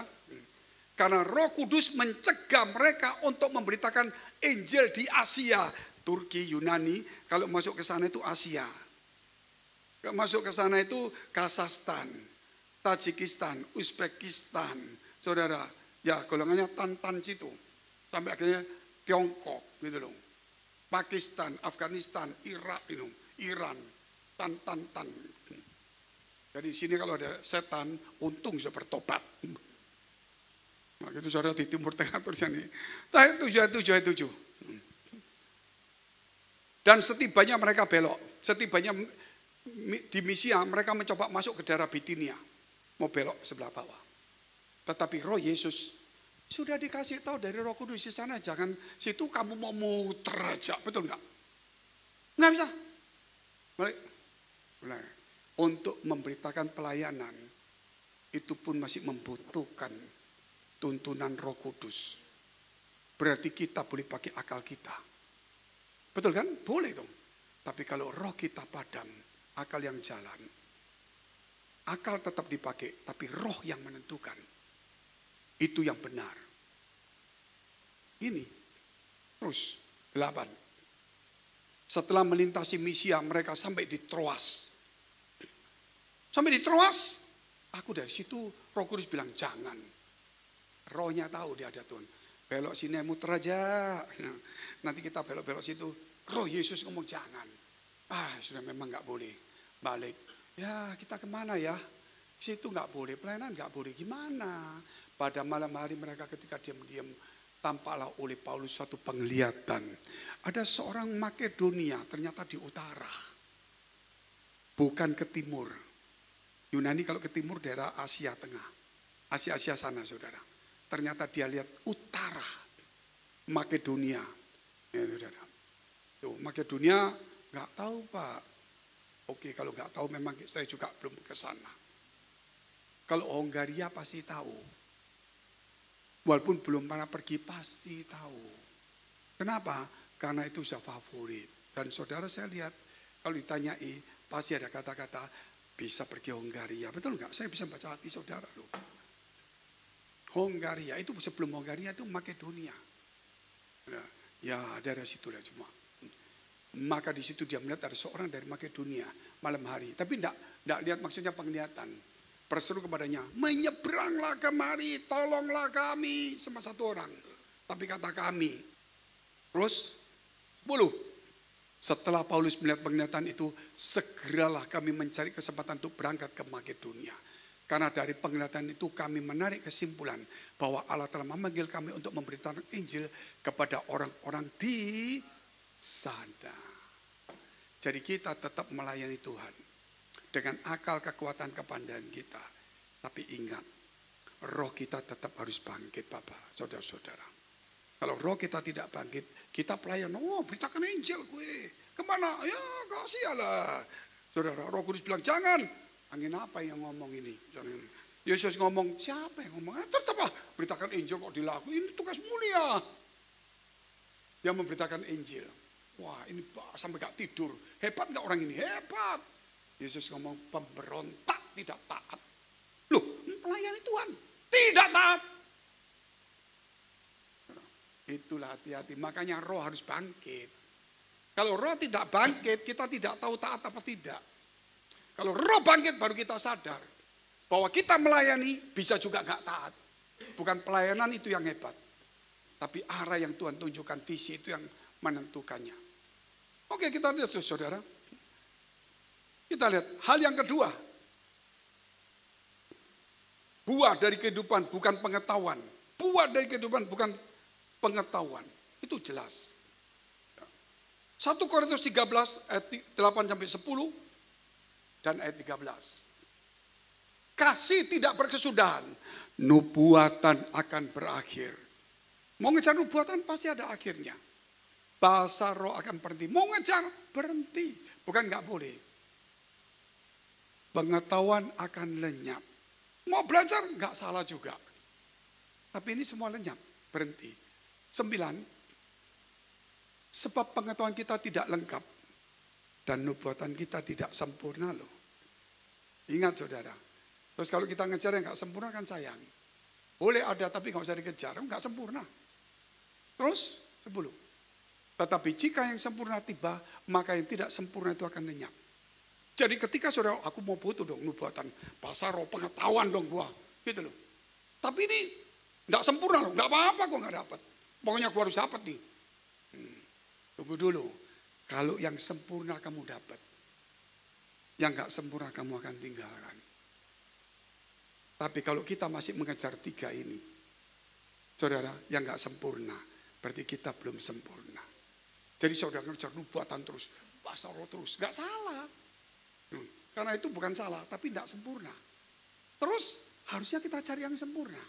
Karena Roh Kudus mencegah mereka untuk memberitakan Injil di Asia. Turki, Yunani, kalau masuk ke sana itu Asia. Kalau masuk ke sana itu Kazakhstan, Tajikistan, Uzbekistan. Saudara, ya golongannya Tantan situ. Sampai akhirnya Tiongkok gitu loh. Pakistan, Afghanistan, Irak, Iran, Tan. Jadi di sini kalau ada setan, untung bisa bertobat. Nah, itu saudara di Timur Tengah terjadi. Tahun 7. Dan setibanya mereka belok, setibanya di Misia mereka mencoba masuk ke daerah Bitinia, mau belok sebelah bawah. Tetapi Roh Yesus sudah dikasih tahu dari Roh Kudus di sana, jangan situ kamu mau muter aja, betul nggak? Nggak bisa. Balik. Untuk memberitakan pelayanan itu pun masih membutuhkan tuntunan Roh Kudus. Berarti kita boleh pakai akal kita. Betul kan? Boleh dong. Tapi kalau roh kita padam, akal yang jalan. Akal tetap dipakai, tapi roh yang menentukan. Itu yang benar. Ini. Terus, 8. Setelah melintasi Misia, mereka sampai di Troas. Sampai di Troas, aku dari situ Roh Kudus bilang jangan. Rohnya tahu dia ada Tuhan. Belok sini muter aja. Nanti kita belok-belok situ. Roh Yesus ngomong jangan. Sudah memang nggak boleh. Balik. Ya kita kemana ya? Situ nggak boleh. Pelayanan nggak boleh. Gimana? Pada malam hari mereka ketika diam-diam tampaklah oleh Paulus suatu penglihatan. Ada seorang Makedonia ternyata di utara. Bukan ke timur. Yunani kalau ke timur daerah Asia Tengah. Asia sana saudara. Ternyata dia lihat utara Makedonia. Ya, saudara. Tuh, Makedonia nggak tahu Pak. Oke, kalau nggak tahu memang saya juga belum ke sana. Kalau Hongaria pasti tahu. Walaupun belum pernah pergi pasti tahu. Kenapa? Karena itu sudah favorit. Dan saudara saya lihat kalau ditanyai pasti ada kata-kata bisa pergi Hongaria. Betul nggak? Saya bisa baca hati saudara loh. Hongaria itu sebelum Hongaria itu Makedonia. Ya dari situ lah semua. Maka di situ dia melihat ada seorang dari Makedonia malam hari. Tapi tidak lihat maksudnya penglihatan. Berseru kepadanya, menyeberanglah kemari, tolonglah kami. Sama satu orang. Tapi kata kami. Terus 10. Setelah Paulus melihat penglihatan itu, segeralah kami mencari kesempatan untuk berangkat ke Makedonia. Karena dari penglihatan itu kami menarik kesimpulan bahwa Allah telah memanggil kami untuk memberitakan Injil kepada orang-orang di sana. Jadi kita tetap melayani Tuhan dengan akal, kekuatan, kepandaian kita. Tapi ingat, roh kita tetap harus bangkit Bapak, saudara-saudara. Kalau roh kita tidak bangkit, kita pelayan, beritakan Injil gue. Kemana? Ya kasih Allah. Saudara, Roh Kudus bilang jangan. Angin apa yang ngomong ini? Yesus ngomong, siapa yang ngomong? Tetaplah beritakan Injil kok dilakukan. Ini tugas mulia. Dia memberitakan Injil. Wah ini sampai gak tidur. Hebat gak orang ini? Hebat. Yesus ngomong pemberontak tidak taat. Loh melayani Tuhan. Tidak taat. Itulah hati-hati. Makanya roh harus bangkit. Kalau roh tidak bangkit, kita tidak tahu taat apa tidak. Kalau roh bangkit baru kita sadar bahwa kita melayani bisa juga gak taat. Bukan pelayanan itu yang hebat. Tapi arah yang Tuhan tunjukkan, visi itu yang menentukannya. Oke kita lihat saudara. Kita lihat hal yang kedua. Buah dari kehidupan bukan pengetahuan. Buah dari kehidupan bukan pengetahuan. Itu jelas. 1 Korintus 13 ayat 8-10. Dan ayat 13. Kasih tidak berkesudahan. Nubuatan akan berakhir. Mau ngejar nubuatan pasti ada akhirnya. Bahasa roh akan berhenti. Mau ngejar berhenti. Bukan nggak boleh. Pengetahuan akan lenyap. Mau belajar nggak salah juga. Tapi ini semua lenyap. Berhenti. 9. Sebab pengetahuan kita tidak lengkap. Dan nubuatan kita tidak sempurna loh. Ingat saudara. Terus kalau kita ngejar yang gak sempurna kan sayang. Boleh ada tapi nggak usah dikejar, nggak sempurna. Terus 10. Tetapi jika yang sempurna tiba, maka yang tidak sempurna itu akan lenyap. Jadi ketika saudara, aku mau butuh dong nubuatan, pasar roh, pengetahuan dong gua, gitu loh. Tapi ini nggak sempurna loh, nggak apa-apa gua nggak dapat. Pokoknya gua harus dapat nih. Tunggu dulu, kalau yang sempurna kamu dapat, yang nggak sempurna kamu akan tinggalkan. Tapi kalau kita masih mengejar 3 ini, saudara, yang nggak sempurna, berarti kita belum sempurna. Jadi saudara ngejar nubuatan terus, pasar roh terus, nggak salah. Karena itu bukan salah, tapi tidak sempurna. Terus harusnya kita cari yang sempurna.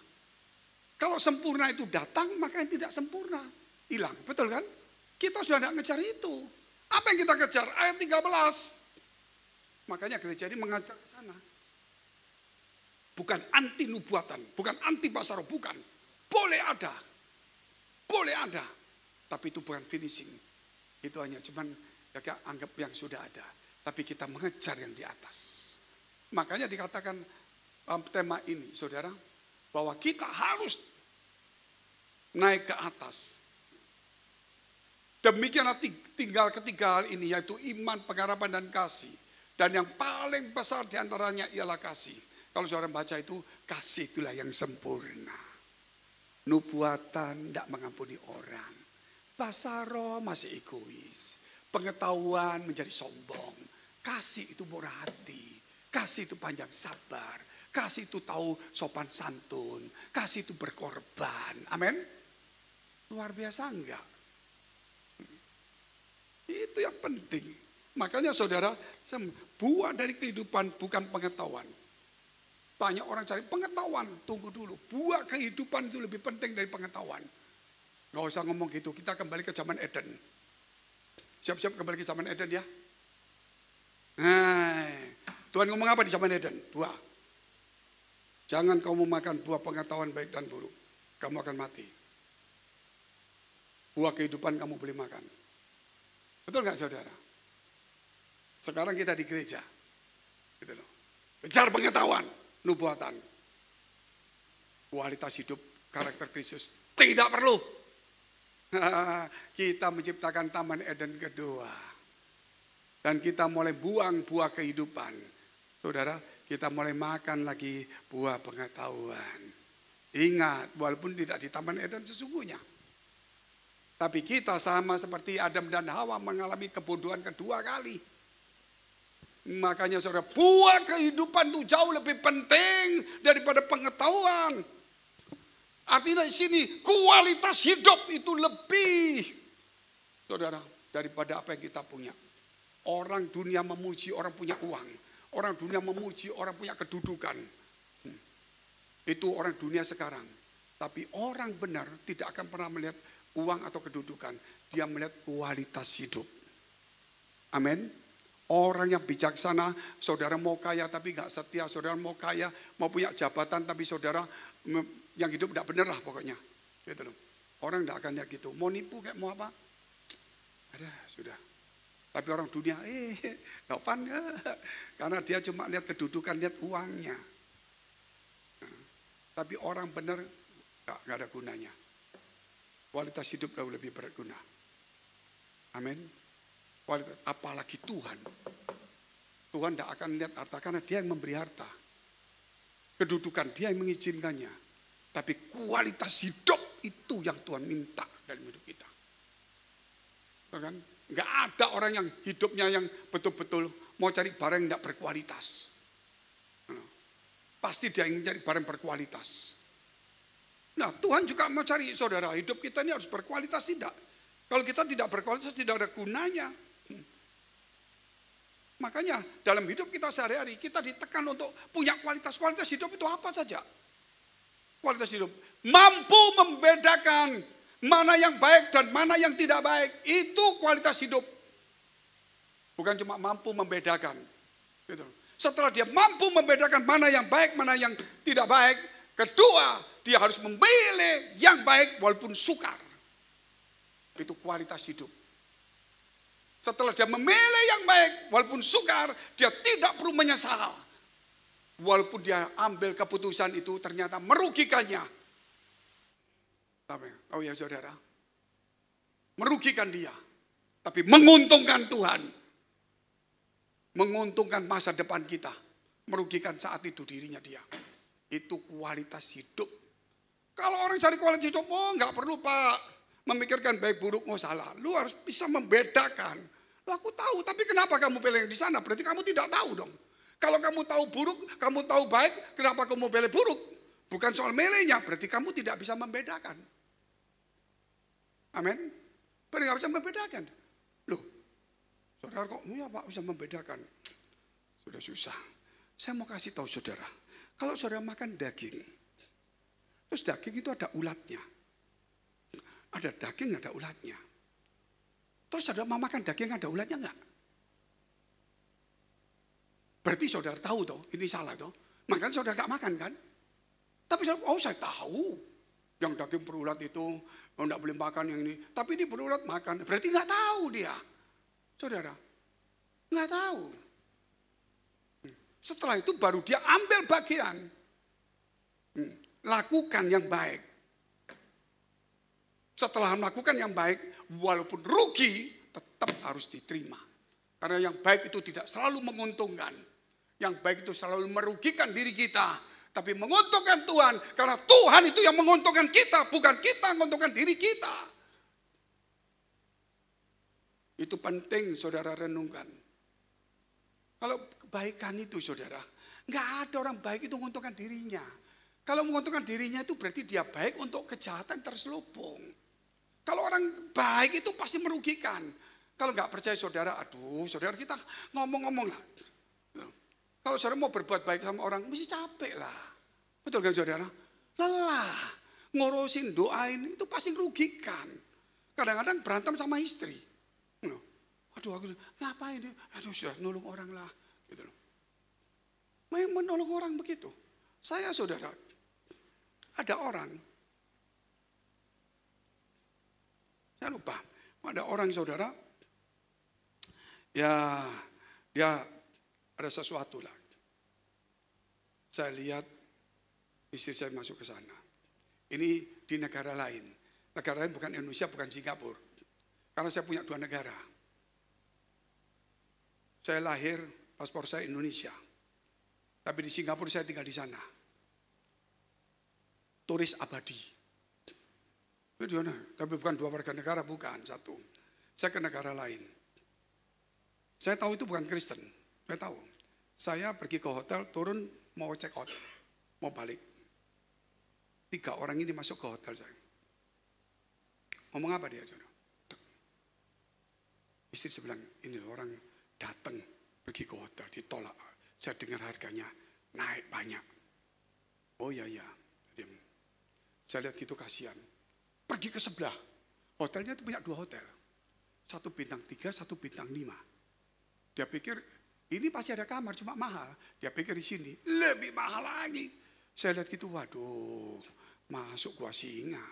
Kalau sempurna itu datang, maka yang tidak sempurna hilang. Betul kan? Kita sudah tidak ngejar itu. Apa yang kita kejar? Ayat 13. Makanya gereja ini mengajar ke sana. Bukan anti nubuatan, bukan anti pasar roh, bukan. Boleh ada. Boleh ada. Tapi itu bukan finishing. Itu hanya cuman ya, anggap yang sudah ada. Tapi kita mengejar yang di atas. Makanya dikatakan tema ini, saudara, bahwa kita harus naik ke atas. Demikianlah tinggal ketiga hal ini, yaitu iman, pengharapan, dan kasih. Dan yang paling besar diantaranya ialah kasih. Kalau saudara baca itu, kasih itulah yang sempurna. Nubuatan tidak mengampuni orang. Bahasa roh masih egois. Pengetahuan menjadi sombong. Kasih itu murah hati. Kasih itu panjang sabar. Kasih itu tahu sopan santun. Kasih itu berkorban. Amin. Luar biasa enggak? Itu yang penting. Makanya saudara, buah dari kehidupan bukan pengetahuan. Banyak orang cari pengetahuan. Tunggu dulu. Buah kehidupan itu lebih penting dari pengetahuan. Gak usah ngomong gitu. Kita kembali ke zaman Eden. Siap-siap kembali ke zaman Eden ya. Tuhan ngomong apa di zaman Eden? 2. Jangan kamu makan buah pengetahuan baik dan buruk. Kamu akan mati. Buah kehidupan kamu boleh makan. Betul gak saudara? Sekarang kita di gereja. Gitu loh. Kejar pengetahuan, nubuatan. Kualitas hidup, karakter Kristus. Tidak perlu. Kita menciptakan Taman Eden kedua. Dan kita mulai buang buah kehidupan. Saudara, kita mulai makan lagi buah pengetahuan. Ingat, walaupun tidak di Taman Eden sesungguhnya. Tapi kita sama seperti Adam dan Hawa mengalami kebodohan kedua kali. Makanya saudara, buah kehidupan itu jauh lebih penting daripada pengetahuan. Artinya di sini kualitas hidup itu lebih, saudara, daripada apa yang kita punya. Orang dunia memuji orang punya uang. Orang dunia memuji orang punya kedudukan. Itu orang dunia sekarang. Tapi orang benar tidak akan pernah melihat uang atau kedudukan. Dia melihat kualitas hidup. Amin. Orang yang bijaksana, saudara mau kaya tapi gak setia. Saudara mau kaya, mau punya jabatan tapi saudara yang hidup tidak benar lah pokoknya. Gitu loh. Orang tidak akan lihat gitu. Mau nipu kayak mau apa? Ada, sudah. Tapi orang dunia, gak fun ya. Karena dia cuma lihat kedudukan, lihat uangnya. Tapi orang benar gak ada gunanya. Kualitas hidup jauh lebih berguna. Amin. Apalagi Tuhan. Tuhan tidak akan lihat harta karena dia yang memberi harta. Kedudukan dia yang mengizinkannya. Tapi kualitas hidup itu yang Tuhan minta dalam hidup kita. Kan? Nggak ada orang yang hidupnya yang betul-betul mau cari barang yang tidak berkualitas. Pasti dia ingin cari barang berkualitas. Nah Tuhan juga mau cari saudara, hidup kita ini harus berkualitas tidak. Kalau kita tidak berkualitas tidak ada gunanya. Makanya dalam hidup kita sehari-hari kita ditekan untuk punya kualitas. Kualitas hidup itu apa saja? Kualitas hidup mampu membedakan mana yang baik dan mana yang tidak baik. Itu kualitas hidup. Bukan cuma mampu membedakan. Gitu. Setelah dia mampu membedakan mana yang baik, mana yang tidak baik. Kedua, dia harus memilih yang baik walaupun sukar. Itu kualitas hidup. Setelah dia memilih yang baik walaupun sukar, dia tidak perlu menyesal. Walaupun dia ambil keputusan itu ternyata merugikannya. Oh ya saudara, merugikan dia, tapi menguntungkan Tuhan. Menguntungkan masa depan kita, merugikan saat itu dirinya dia. Itu kualitas hidup. Kalau orang cari kualitas hidup, oh nggak perlu Pak memikirkan baik buruk, mau salah. Lu harus bisa membedakan. Lu aku tahu, tapi kenapa kamu pilih yang di sana? Berarti kamu tidak tahu dong. Kalau kamu tahu buruk, kamu tahu baik, kenapa kamu pilih buruk? Bukan soal milihnya, berarti kamu tidak bisa membedakan. Amin. Berarti nggak bisa membedakan. Loh, saudara kok ya Pak bisa membedakan? Sudah susah. Saya mau kasih tahu saudara, kalau saudara makan daging, terus daging itu ada ulatnya. Ada daging, ada ulatnya. Terus saudara mau makan daging ada ulatnya enggak? Berarti saudara tahu toh, ini salah toh. Makanya saudara gak makan kan? Tapi saya tahu yang daging berulat itu enggak boleh makan yang ini. Tapi ini berulat makan. Berarti gak tahu dia. Saudara, gak tahu. Setelah itu baru dia ambil bagian. Lakukan yang baik. Setelah melakukan yang baik, walaupun rugi, tetap harus diterima. Karena yang baik itu tidak selalu menguntungkan. Yang baik itu selalu merugikan diri kita. Tapi menguntungkan Tuhan. Karena Tuhan itu yang menguntungkan kita. Bukan kita menguntungkan diri kita. Itu penting saudara renungkan. Kalau kebaikan itu saudara, nggak ada orang baik itu menguntungkan dirinya. Kalau menguntungkan dirinya itu berarti dia baik untuk kejahatan terselubung. Kalau orang baik itu pasti merugikan. Kalau nggak percaya saudara, aduh saudara kita ngomong-ngomong lah. Kalau saudara mau berbuat baik sama orang, mesti capek lah. Betul kan saudara? Lelah. Ngurusin doain itu pasti merugikan. Kadang-kadang berantem sama istri. Aduh aku ngapain? Aduh sudah nolong orang lah. Gitu. Main menolong orang begitu. Saya saudara, ada orang, saya lupa, ada orang saudara, ya dia ada sesuatu lah. Saya lihat istri saya masuk ke sana. Ini di negara lain. Negara lain bukan Indonesia, bukan Singapura. Karena saya punya 2 negara. Saya lahir, paspor saya Indonesia. Tapi di Singapura saya tinggal di sana. Turis abadi. Tapi bukan 2 warga negara, bukan, 1. Saya ke negara lain. Saya tahu itu bukan Kristen. Saya tahu. Saya pergi ke hotel, turun, mau check out. Mau balik. 3 orang ini masuk ke hotel saya. Ngomong apa dia? Istri saya bilang, ini orang datang pergi ke hotel, ditolak. Saya dengar harganya naik banyak. Oh iya, diam. Saya lihat gitu kasihan. Pergi ke sebelah. Hotelnya itu punya 2 hotel. 1 bintang 3, 1 bintang 5. Dia pikir ini pasti ada kamar, cuma mahal. Dia pikir di sini lebih mahal lagi. Saya lihat gitu, waduh, masuk gua singa.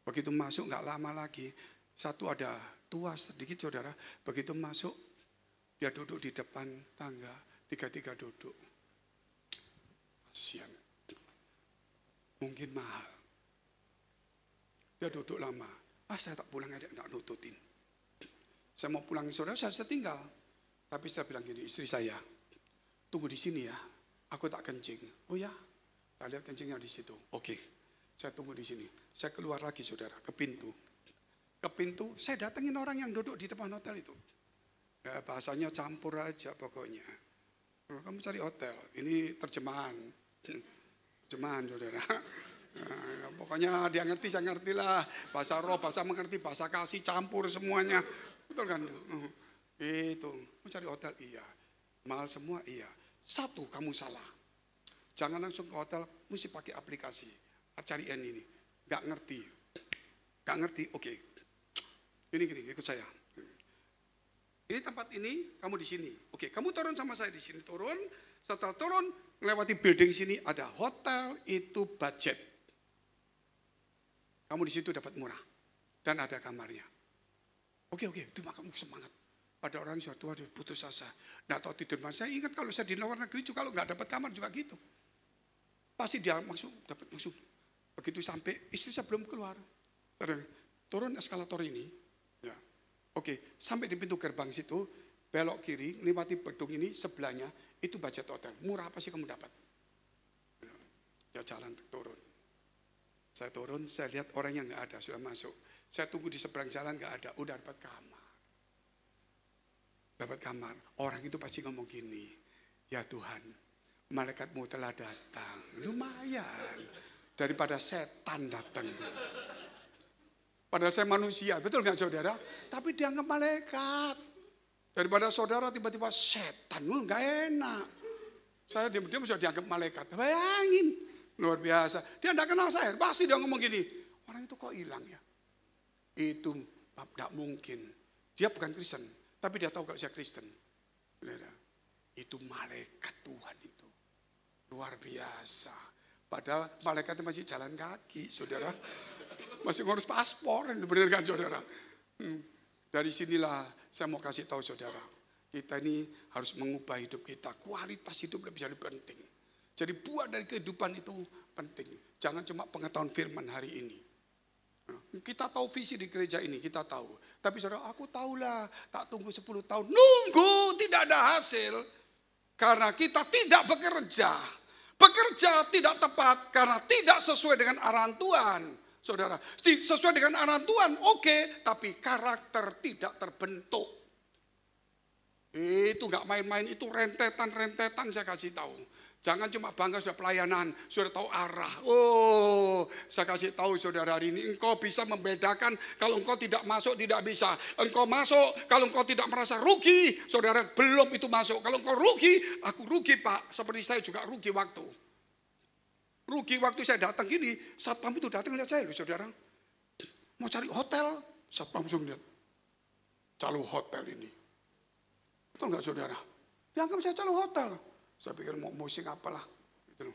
Begitu masuk nggak lama lagi, satu ada tua sedikit saudara. Begitu masuk, dia duduk di depan tangga, 3 duduk. Kasihan. Mungkin mahal. Dia duduk lama. Saya tak pulang aja, tak nututin. Saya mau pulang saudara, saya harus tinggal. Tapi saya bilang gini, istri saya, tunggu di sini ya, aku tak kencing. Oh ya, saya lihat kencingnya di situ. Oke, saya tunggu di sini. Saya keluar lagi saudara, ke pintu. Ke pintu, saya datengin orang yang duduk di depan hotel itu. Ya, bahasanya campur aja pokoknya. Kamu cari hotel, ini terjemahan. Terjemahan saudara. Nah, pokoknya dia ngerti, saya ngerti lah. Bahasa roh, bahasa mengerti, bahasa kasih, campur semuanya. Betul kan? Itu, mau cari hotel, iya. Mahal semua, iya. 1, kamu salah. Jangan langsung ke hotel, mesti pakai aplikasi. Cariin ini. Gak ngerti. Gak ngerti, oke. Gini, ikut saya. Ini tempat ini, kamu di sini. Oke, kamu turun sama saya di sini. Turun, setelah turun, melewati building sini, ada hotel, itu budget. Kamu di situ dapat murah. Dan ada kamarnya. Oke, itu kamu semangat. Pada orang suatu waduh putus asa. Nggak tahu tidur mana. Saya ingat kalau saya di luar negeri juga kalau nggak dapat kamar juga gitu. Pasti dia langsung dapat langsung. Begitu sampai, istri saya belum keluar. Turun eskalator ini. Ya. Oke, sampai di pintu gerbang situ, belok kiri, lewati bedung ini, sebelahnya, itu budget hotel. Murah apa sih kamu dapat? Ya jalan turun. Saya turun, saya lihat orang yang nggak ada, sudah masuk. Saya tunggu di seberang jalan nggak ada, udah dapat kamar. Dapat kamar. Orang itu pasti ngomong gini, ya Tuhan, malaikatmu telah datang. Lumayan. Daripada setan datang. Padahal saya manusia, betul nggak saudara? Tapi dianggap malaikat. Daripada saudara tiba-tiba setan, nggak enak. Saya diam-diam sudah dianggap malaikat. Bayangin. Luar biasa. Dia tidak kenal saya. Pasti dia ngomong gini. Orang itu kok hilang ya? Itu tidak mungkin. Dia bukan Kristen. Tapi dia tahu kalau saya Kristen. Itu malaikat Tuhan itu. Luar biasa. Padahal malaikatnya masih jalan kaki, saudara. Masih ngurus paspor. Benar kan saudara? Dari sinilah saya mau kasih tahu saudara. Kita ini harus mengubah hidup kita. Kualitas hidup lebih penting. Jadi buat dari kehidupan itu penting. Jangan cuma pengetahuan firman hari ini. Kita tahu visi di gereja ini, kita tahu. Tapi saudara, aku tahulah, tak tunggu 10 tahun. Nunggu tidak ada hasil. Karena kita tidak bekerja. Bekerja tidak tepat karena tidak sesuai dengan arahan Tuhan. Saudara, sesuai dengan arahan Tuhan, oke, tapi karakter tidak terbentuk. Itu gak main-main, itu rentetan saya kasih tahu. Jangan cuma bangga sudah pelayanan, sudah tahu arah. Oh, saya kasih tahu saudara hari ini, engkau bisa membedakan kalau engkau tidak masuk tidak bisa. Engkau masuk, kalau engkau tidak merasa rugi, saudara belum itu masuk. Kalau engkau rugi, aku rugi Pak. Seperti saya juga rugi waktu. Rugi waktu saya datang gini, satpam itu datang lihat saya loh saudara. Mau cari hotel, satpam langsung lihat. Calo hotel ini. Betul nggak saudara? Dianggap saya calo hotel. Saya pikir mau musik apalah. Gitu.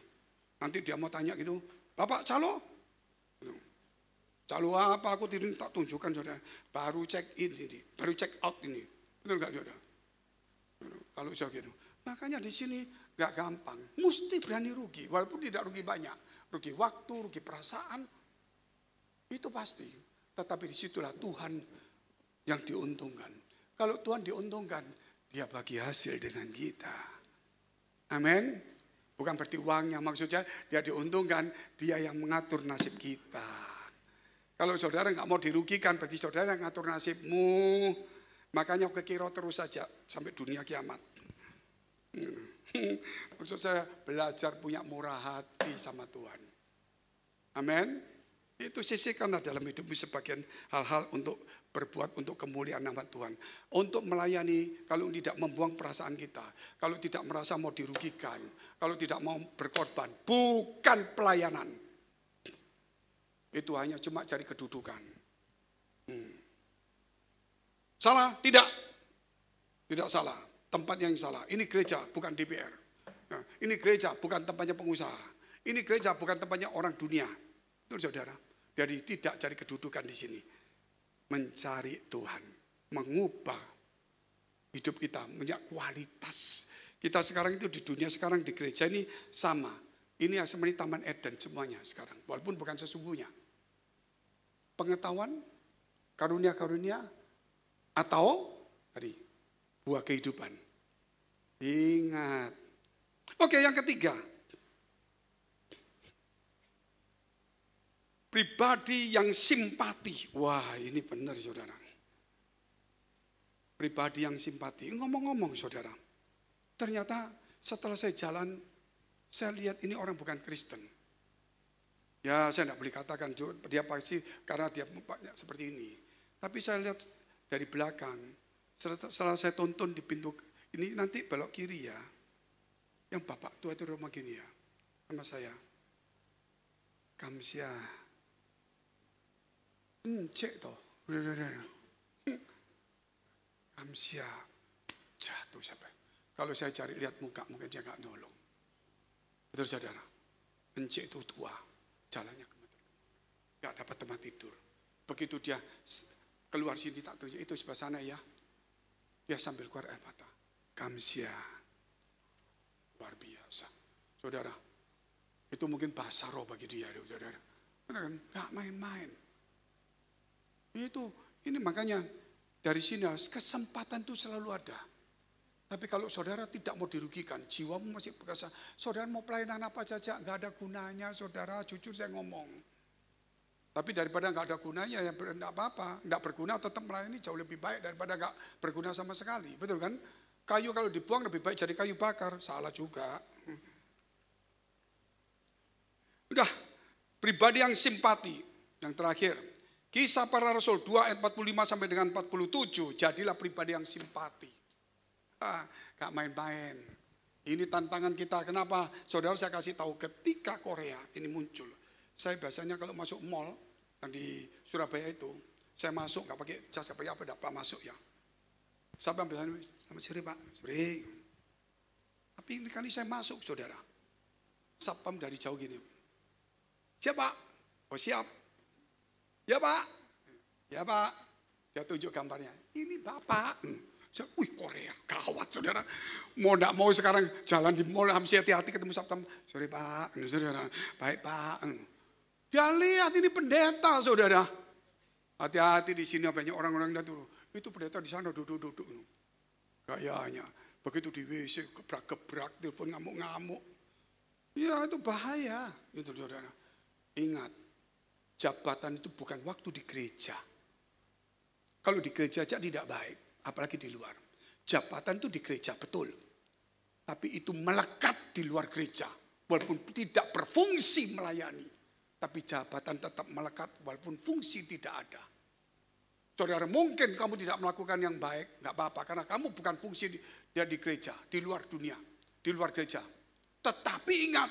Nanti dia mau tanya gitu, Bapak calo? Gitu. Calo apa aku tak tunjukkan saudara. Baru check in ini, baru check out ini. Betul nggak saudara? Kalau saya gitu. Makanya di sini nggak gampang. Mesti berani rugi, walaupun tidak rugi banyak. Rugi waktu, rugi perasaan. Itu pasti. Tetapi disitulah Tuhan yang diuntungkan. Kalau Tuhan diuntungkan, dia bagi hasil dengan kita. Amin. Bukan berarti uangnya, maksudnya dia diuntungkan, dia yang mengatur nasib kita. Kalau saudara nggak mau dirugikan, berarti saudara yang ngatur nasibmu. Makanya kekiro terus saja sampai dunia kiamat. Maksud saya belajar punya murah hati sama Tuhan. Amin. Itu sisihkanlah dalam hidupmu sebagian hal-hal untuk berbuat untuk kemuliaan nama Tuhan. Untuk melayani, kalau tidak membuang perasaan kita. Kalau tidak merasa mau dirugikan. Kalau tidak mau berkorban. Bukan pelayanan. Itu hanya cuma cari kedudukan. Salah? Tidak. Tidak salah. Tempat yang salah. Ini gereja, bukan DPR. Nah, ini gereja, bukan tempatnya pengusaha. Ini gereja, bukan tempatnya orang dunia. Itu saudara. Jadi tidak cari kedudukan di sini. Mencari Tuhan. Mengubah hidup kita. Punya kualitas. Kita sekarang itu di dunia sekarang di gereja ini sama. Ini yang seperti Taman Eden semuanya sekarang. Walaupun bukan sesungguhnya. Pengetahuan, karunia-karunia, atau tadi buah kehidupan. Ingat. Oke, yang ketiga. Pribadi yang simpati. Wah, ini benar saudara. Pribadi yang simpati. Ngomong-ngomong saudara. Ternyata setelah saya jalan, saya lihat ini orang bukan Kristen. Ya, saya tidak boleh katakan dia pasti karena dia seperti ini. Tapi saya lihat dari belakang. Setelah saya tonton di pintu ini nanti belok kiri ya. Yang bapak tua itu rumah gini ya. Sama saya. Kamsia. Cek toh. Kamsia. Jatuh sampai. Kalau saya cari lihat muka, mungkin dia nggak nolong. Betul saudara. Encik itu tua. Jalannya kemana. Nggak dapat tempat tidur. Begitu dia keluar sini tak tunjuk. Itu sebelah sana ya. Dia sambil keluar air mata. Kamsia. Luar biasa. Saudara. Itu mungkin bahasa roh bagi dia. Saudara. Benar kan? Gak main-main. Ini makanya dari sini kesempatan itu selalu ada. Tapi kalau saudara tidak mau dirugikan, jiwamu masih berkesan. Saudara mau pelayanan apa saja, gak ada gunanya saudara, jujur saya ngomong. Tapi daripada gak ada gunanya, ya enggak apa-apa. Enggak berguna tetap melayani jauh lebih baik daripada gak berguna sama sekali. Betul kan? Kayu kalau dibuang lebih baik jadi kayu bakar. Salah juga. Udah, pribadi yang simpati. Yang terakhir, Kisah Para Rasul 2 ayat 45 sampai dengan 47. Jadilah pribadi yang simpati. Gak main-main. Ini tantangan kita. Kenapa? Saudara saya kasih tahu ketika Korea ini muncul. Saya biasanya kalau masuk mall yang di Surabaya itu, saya masuk gak pakai jas, gak pakai apa, dapat masuk ya. Sampai biasanya, selamat sore Pak, sore. Tapi ini kali saya masuk saudara. Sapam dari jauh gini. Siap Pak? Oh siap. Ya Pak? Ya Pak. Dia tunjuk gambarnya. Ini Bapak. Wih Korea, gawat saudara. Mau gak mau sekarang jalan di mall, harus hati-hati ketemu Sapam. Sorry Pak, saudara. Baik Pak. Dia lihat ini pendeta saudara. Hati-hati di sini banyak orang-orang dulu. Itu pendeta di sana duduk-duduk. Kayaknya. Begitu di WC gebrak-gebrak, telepon ngamuk-ngamuk. Ya itu bahaya. Itu saudara. Ingat, jabatan itu bukan waktu di gereja. Kalau di gereja aja tidak baik. Apalagi di luar. Jabatan itu di gereja, betul. Tapi itu melekat di luar gereja. Walaupun tidak berfungsi melayani. Tapi jabatan tetap melekat walaupun fungsi tidak ada. Saudara, mungkin kamu tidak melakukan yang baik, nggak apa-apa. Karena kamu bukan fungsi di gereja, di luar dunia, di luar gereja. Tetapi ingat,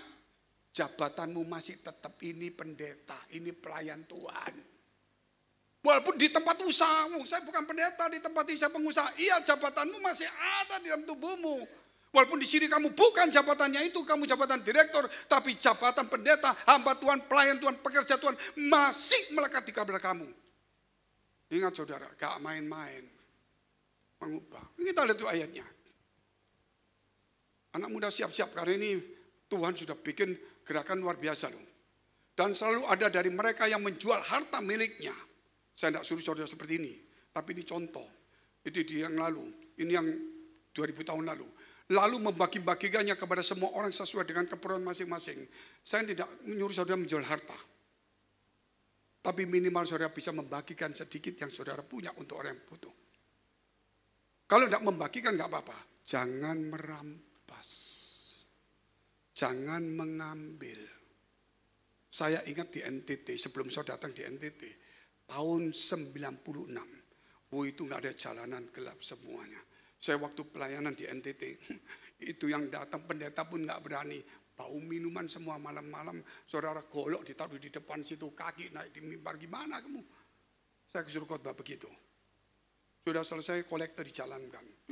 jabatanmu masih tetap ini pendeta, ini pelayan Tuhan. Walaupun di tempat usahamu, saya bukan pendeta, di tempat ini saya pengusaha. Iya, jabatanmu masih ada di dalam tubuhmu. Walaupun di sini kamu bukan jabatannya itu, kamu jabatan direktur, tapi jabatan pendeta, hamba Tuhan, pelayan Tuhan, pekerja Tuhan masih melekat di kabel kamu. Ingat saudara, gak main-main. Mengubah. Kita lihat tuh ayatnya. Anak muda siap-siap, karena ini Tuhan sudah bikin gerakan luar biasa loh. Dan selalu ada dari mereka yang menjual harta miliknya. Saya tidak suruh saudara seperti ini. Tapi ini contoh. Itu di yang lalu. Ini yang 2000 tahun lalu. Lalu membagi-bagikannya kepada semua orang sesuai dengan keperluan masing-masing. Saya tidak menyuruh saudara menjual harta. Tapi minimal saudara bisa membagikan sedikit yang saudara punya untuk orang yang butuh. Kalau tidak membagikan nggak apa-apa. Jangan merampas. Jangan mengambil. Saya ingat di NTT, sebelum saya datang di NTT. Tahun 96. Oh itu nggak ada jalanan gelap semuanya. Saya waktu pelayanan di NTT. Itu yang datang pendeta pun nggak berani. Bau minuman semua malam-malam. Saudara golok ditaruh di depan situ. Kaki naik di mimbar. Gimana kamu? Saya kesuruh khotbah begitu. Sudah selesai kolektor dijalankan.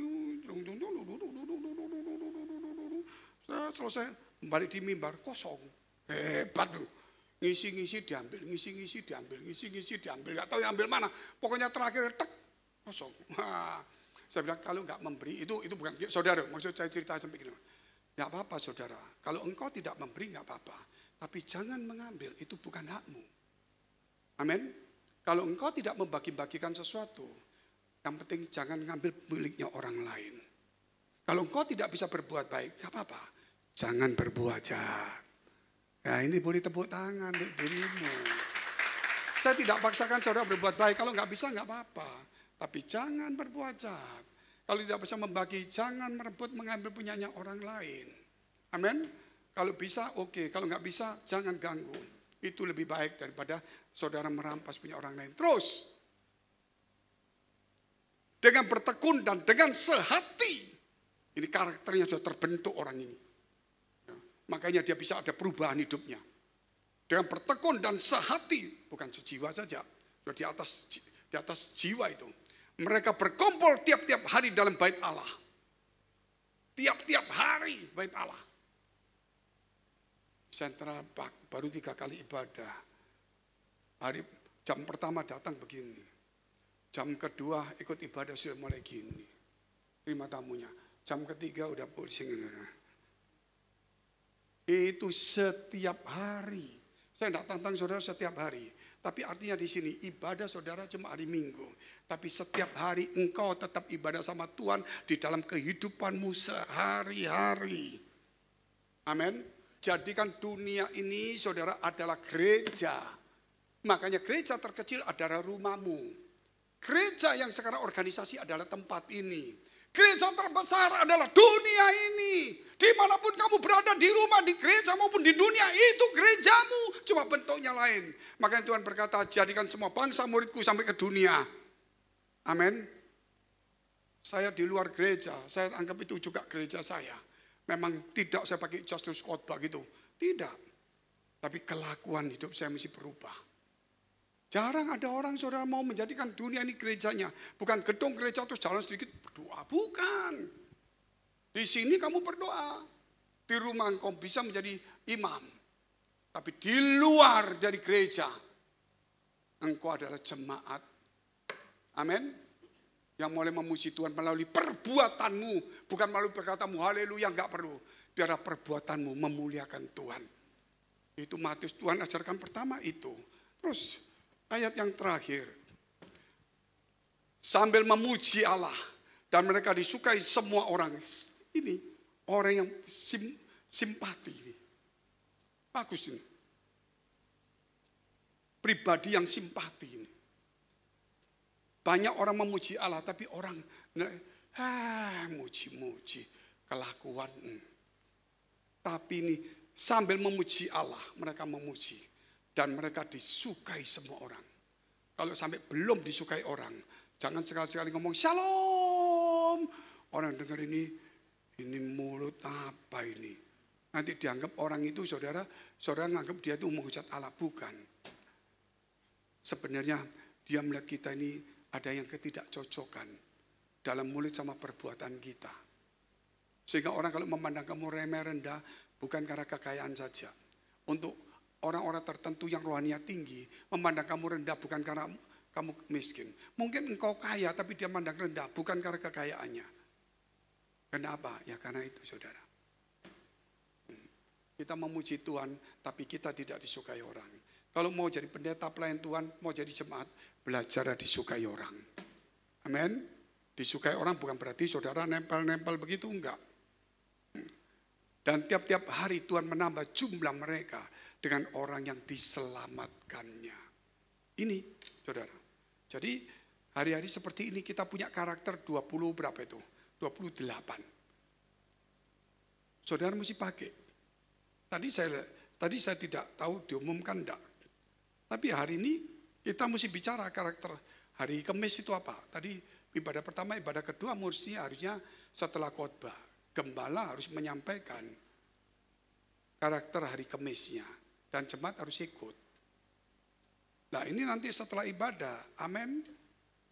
Sudah selesai. Balik di mimbar. Kosong. Hebat tuh. Ngisi-ngisi diambil. Ngisi-ngisi diambil. Ngisi-ngisi diambil. Gak tahu yang ambil mana. Pokoknya terakhir tek. Kosong. Saya bilang kalau nggak memberi itu bukan saudara. Maksud saya cerita sampai gini. Nggak apa-apa saudara. Kalau engkau tidak memberi nggak apa-apa. Tapi jangan mengambil. Itu bukan hakmu. Amin. Kalau engkau tidak membagi-bagikan sesuatu. Yang penting jangan ngambil miliknya orang lain. Kalau engkau tidak bisa berbuat baik. Nggak apa-apa. Jangan berbuat jahat. Ya ini boleh tepuk tangan untuk dirimu. Saya tidak paksakan saudara berbuat baik. Kalau nggak bisa nggak apa-apa. Tapi jangan berbuat jahat. Kalau tidak bisa membagi, jangan merebut mengambil punyanya orang lain. Amin. Kalau bisa, oke. Kalau nggak bisa, jangan ganggu. Itu lebih baik daripada saudara merampas punya orang lain. Terus, dengan bertekun dan dengan sehati, ini karakternya sudah terbentuk orang ini. Makanya dia bisa ada perubahan hidupnya. Dengan bertekun dan sehati, bukan sejiwa saja, sudah di atas jiwa itu. Mereka berkumpul tiap-tiap hari dalam bait Allah. Tiap-tiap hari bait Allah. Sentra baru 3 kali ibadah. Jam pertama datang begini. Jam kedua ikut ibadah sudah mulai gini. Terima tamunya. Jam ketiga udah pusing. Itu setiap hari. Saya tidak tantang saudara setiap hari. Tapi artinya di sini ibadah saudara cuma hari Minggu. Tapi setiap hari engkau tetap ibadah sama Tuhan di dalam kehidupanmu sehari-hari. Amin. Jadikan dunia ini saudara adalah gereja. Makanya gereja terkecil adalah rumahmu. Gereja yang sekarang organisasi adalah tempat ini. Gereja terbesar adalah dunia ini. Dimanapun kamu berada, di rumah, di gereja maupun di dunia, itu gerejamu. Cuma bentuknya lain. Makanya Tuhan berkata, jadikan semua bangsa muridku sampai ke dunia. Amin. Saya di luar gereja, saya anggap itu juga gereja saya. Memang tidak saya pakai jas terus khotbah gitu. Tidak. Tapi kelakuan hidup saya mesti berubah. Jarang ada orang saudara mau menjadikan dunia ini gerejanya. Bukan gedung gereja terus jalan sedikit berdoa. Bukan. Di sini kamu berdoa. Di rumah engkau bisa menjadi imam. Tapi di luar dari gereja, engkau adalah jemaat. Amin. Yang mulai memuji Tuhan melalui perbuatanmu. Bukan melalui perkataanmu, haleluya, enggak perlu. Biarlah perbuatanmu memuliakan Tuhan. Itu Matius, Tuhan ajarkan pertama itu. Terus ayat yang terakhir. Sambil memuji Allah. Dan mereka disukai semua orang. Ini orang yang simpati. Ini. Bagus ini. Pribadi yang simpati ini. Banyak orang memuji Allah. Tapi orang muji-muji. Kelakuan. Tapi ini sambil memuji Allah. Mereka memuji. Dan mereka disukai semua orang. Kalau sampai belum disukai orang, jangan sekali-sekali ngomong shalom. Orang dengar ini mulut apa ini? Nanti dianggap orang itu saudara nganggap dia itu menghujat Allah. Bukan. Sebenarnya dia melihat kita ini ada yang ketidakcocokan dalam mulut sama perbuatan kita. Sehingga orang kalau memandang kamu remeh rendah, bukan karena kekayaan saja. Untuk orang-orang tertentu yang rohaninya tinggi, memandang kamu rendah bukan karena kamu miskin. Mungkin engkau kaya tapi dia memandang rendah bukan karena kekayaannya. Kenapa? Ya karena itu saudara. Kita memuji Tuhan tapi kita tidak disukai orang. Kalau mau jadi pendeta pelayan Tuhan, mau jadi jemaat, belajar disukai orang. Amin. Disukai orang bukan berarti saudara nempel-nempel begitu, enggak. Dan tiap-tiap hari Tuhan menambah jumlah mereka dengan orang yang diselamatkannya. Ini, saudara. Jadi hari-hari seperti ini kita punya karakter 20 berapa itu? 28. Saudara mesti pakai. Tadi saya tidak tahu diumumkan enggak. Tapi hari ini kita mesti bicara karakter hari Kamis itu apa? Tadi ibadah pertama, ibadah kedua mesti harusnya setelah khotbah. Gembala harus menyampaikan karakter hari Kamisnya. Dan jemaat harus ikut. Nah ini nanti setelah ibadah, amin.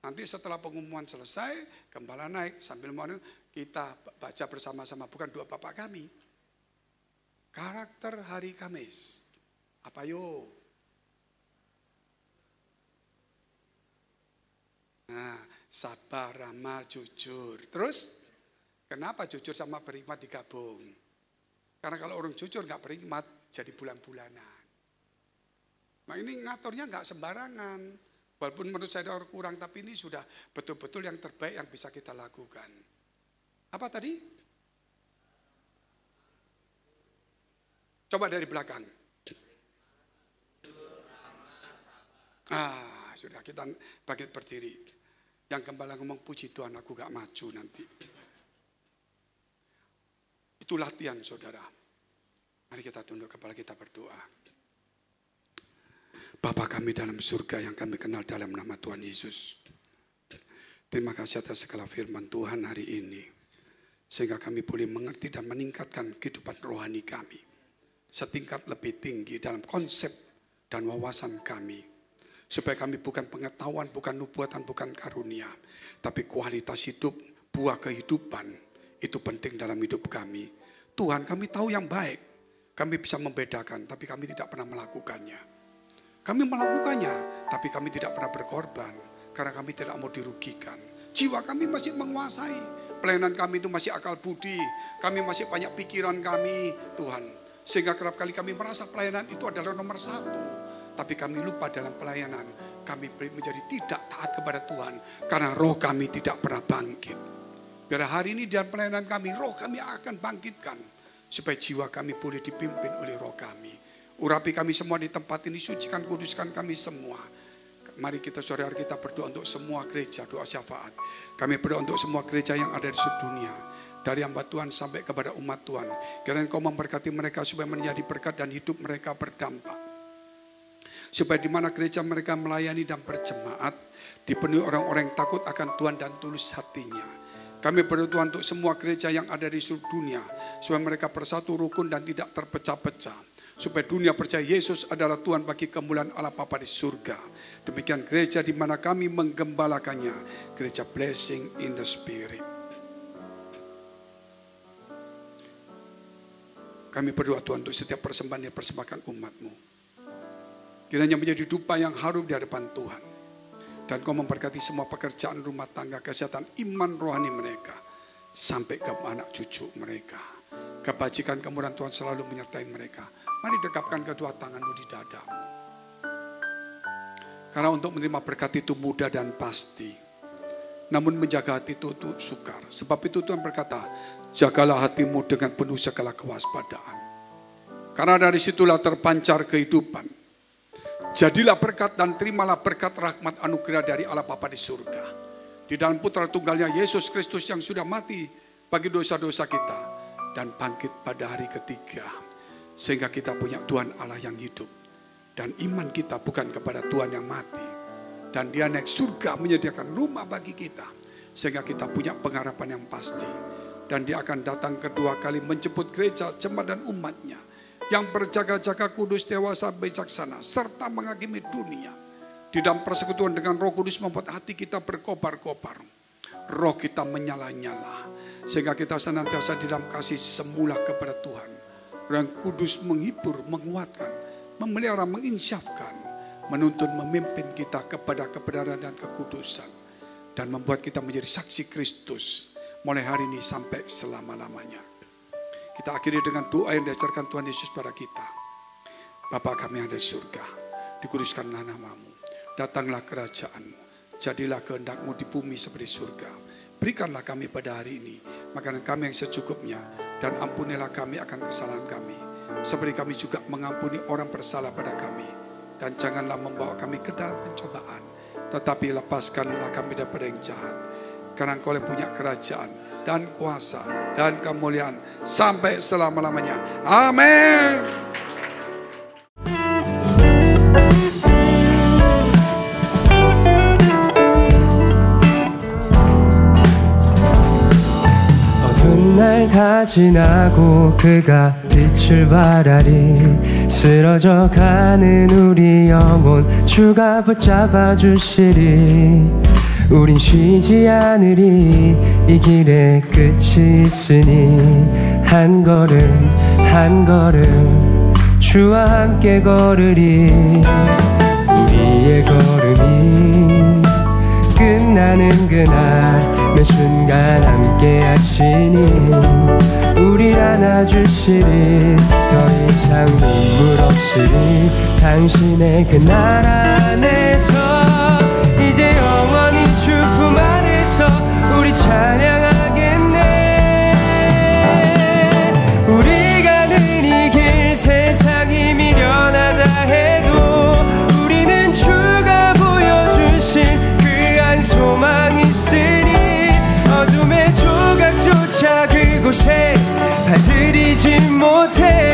Nanti setelah pengumuman selesai, gembala naik sambil mau kita baca bersama-sama. Bukan doa Bapak kami. Karakter hari Kamis. Apa yo? Nah, sabar, ramah, jujur. Terus, kenapa jujur sama berhikmat digabung? Karena kalau orang jujur nggak berhikmat, jadi bulan-bulanan. Nah ini ngaturnya nggak sembarangan. Walaupun menurut saya orang kurang, tapi ini sudah betul-betul yang terbaik yang bisa kita lakukan. Apa tadi? Coba dari belakang. Sudah kita bangkit berdiri. Yang gembala ngomong puji Tuhan aku gak maju nanti. Itu latihan saudara. Mari kita tunduk kepala kita berdoa. Bapa kami dalam surga yang kami kenal dalam nama Tuhan Yesus. Terima kasih atas segala firman Tuhan hari ini. Sehingga kami boleh mengerti dan meningkatkan kehidupan rohani kami. Setingkat lebih tinggi dalam konsep dan wawasan kami. Supaya kami bukan pengetahuan, bukan nubuatan, bukan karunia. Tapi kualitas hidup, buah kehidupan. Itu penting dalam hidup kami. Tuhan kami tahu yang baik. Kami bisa membedakan, tapi kami tidak pernah melakukannya. Kami melakukannya, tapi kami tidak pernah berkorban. Karena kami tidak mau dirugikan. Jiwa kami masih menguasai. Pelayanan kami itu masih akal budi. Kami masih banyak pikiran kami. Tuhan, Sehingga kerap kali kami merasa pelayanan itu adalah nomor satu. Tapi kami lupa dalam pelayanan, kami menjadi tidak taat kepada Tuhan. Karena roh kami tidak pernah bangkit. Biar hari ini dalam pelayanan kami, roh kami akan bangkitkan. Supaya jiwa kami boleh dipimpin oleh roh kami. Urapi kami semua di tempat ini, sucikan, kuduskan kami semua. Mari kita saudara kita berdoa untuk semua gereja, doa syafaat. Kami berdoa untuk semua gereja yang ada di seluruh dunia. Dari hamba Tuhan sampai kepada umat Tuhan. Kiranya Engkau memberkati mereka supaya menjadi berkat dan hidup mereka berdampak. Supaya di mana gereja mereka melayani dan berjemaat, dipenuhi orang-orang yang takut akan Tuhan dan tulus hatinya. Kami berdoa Tuhan untuk semua gereja yang ada di seluruh dunia. Supaya mereka bersatu rukun dan tidak terpecah-pecah. Supaya dunia percaya Yesus adalah Tuhan bagi kemuliaan Allah Bapa di surga. Demikian gereja di mana kami menggembalakannya. Gereja Blessing in the Spirit. Kami berdoa Tuhan untuk setiap persembahan yang persembahkan umat-Mu. Kiranya menjadi dupa yang harum di hadapan Tuhan. Dan Kau memberkati semua pekerjaan rumah tangga, kesehatan, iman rohani mereka. Sampai ke anak cucu mereka. Kebajikan kemurahan Tuhan selalu menyertai mereka. Mari dekapkan kedua tangan-Mu di dadamu. Karena untuk menerima berkat itu mudah dan pasti. Namun menjaga hati itu sukar. Sebab itu Tuhan berkata, jagalah hatimu dengan penuh segala kewaspadaan. Karena dari situlah terpancar kehidupan. Jadilah berkat dan terimalah berkat rahmat anugerah dari Allah Bapa di surga. Di dalam putra tunggalnya Yesus Kristus yang sudah mati bagi dosa-dosa kita. Dan bangkit pada hari ketiga. Sehingga kita punya Tuhan Allah yang hidup. Dan iman kita bukan kepada Tuhan yang mati. Dan Dia naik surga menyediakan rumah bagi kita. Sehingga kita punya pengharapan yang pasti. Dan Dia akan datang kedua kali menjemput gereja, jemaat dan umatnya. Yang berjaga-jaga kudus, dewasa, bijaksana. Serta menghakimi dunia. Di dalam persekutuan dengan Roh Kudus membuat hati kita berkobar-kobar. Roh kita menyala-nyala. Sehingga kita senantiasa di dalam kasih semula kepada Tuhan. Roh Kudus menghibur, menguatkan, memelihara, menginsyafkan. Menuntun, memimpin kita kepada kebenaran dan kekudusan. Dan membuat kita menjadi saksi Kristus. Mulai hari ini sampai selama-lamanya. Kita akhiri dengan doa yang diajarkan Tuhan Yesus pada kita. Bapa kami yang ada di surga. Dikuduskanlah nama-Mu. Datanglah kerajaan-Mu. Jadilah kehendak-Mu di bumi seperti surga. Berikanlah kami pada hari ini makanan kami yang secukupnya. Dan ampunilah kami akan kesalahan kami. Seperti kami juga mengampuni orang bersalah pada kami. Dan janganlah membawa kami ke dalam pencobaan. Tetapi lepaskanlah kami daripada yang jahat. Karena Engkau yang punya kerajaan dan kuasa dan kemuliaan sampai selama-lamanya. Amin. 어두운 날 다 지나고 그가 빛을 발하리 쓰러져 가는 우리 영혼 주가 붙잡아 주시리 우린 쉬지 않으리 이 길에 끝이 있으니 한 걸음 한 걸음 주와 함께 걸으리 우리의 걸음이 끝나는 그날 매 순간 함께 하시니 우릴 안아주시리 더 이상 눈물 없으리 당신의 그 나라 안에서 이제 영원히 주 품 안에서 우리 찬양하겠네 우리 가는 이 길 세상이 미련하다 해도 우리는 주가 보여주신 그 한 소망이 있으니 어둠의 조각조차 그곳에 발들이지 못해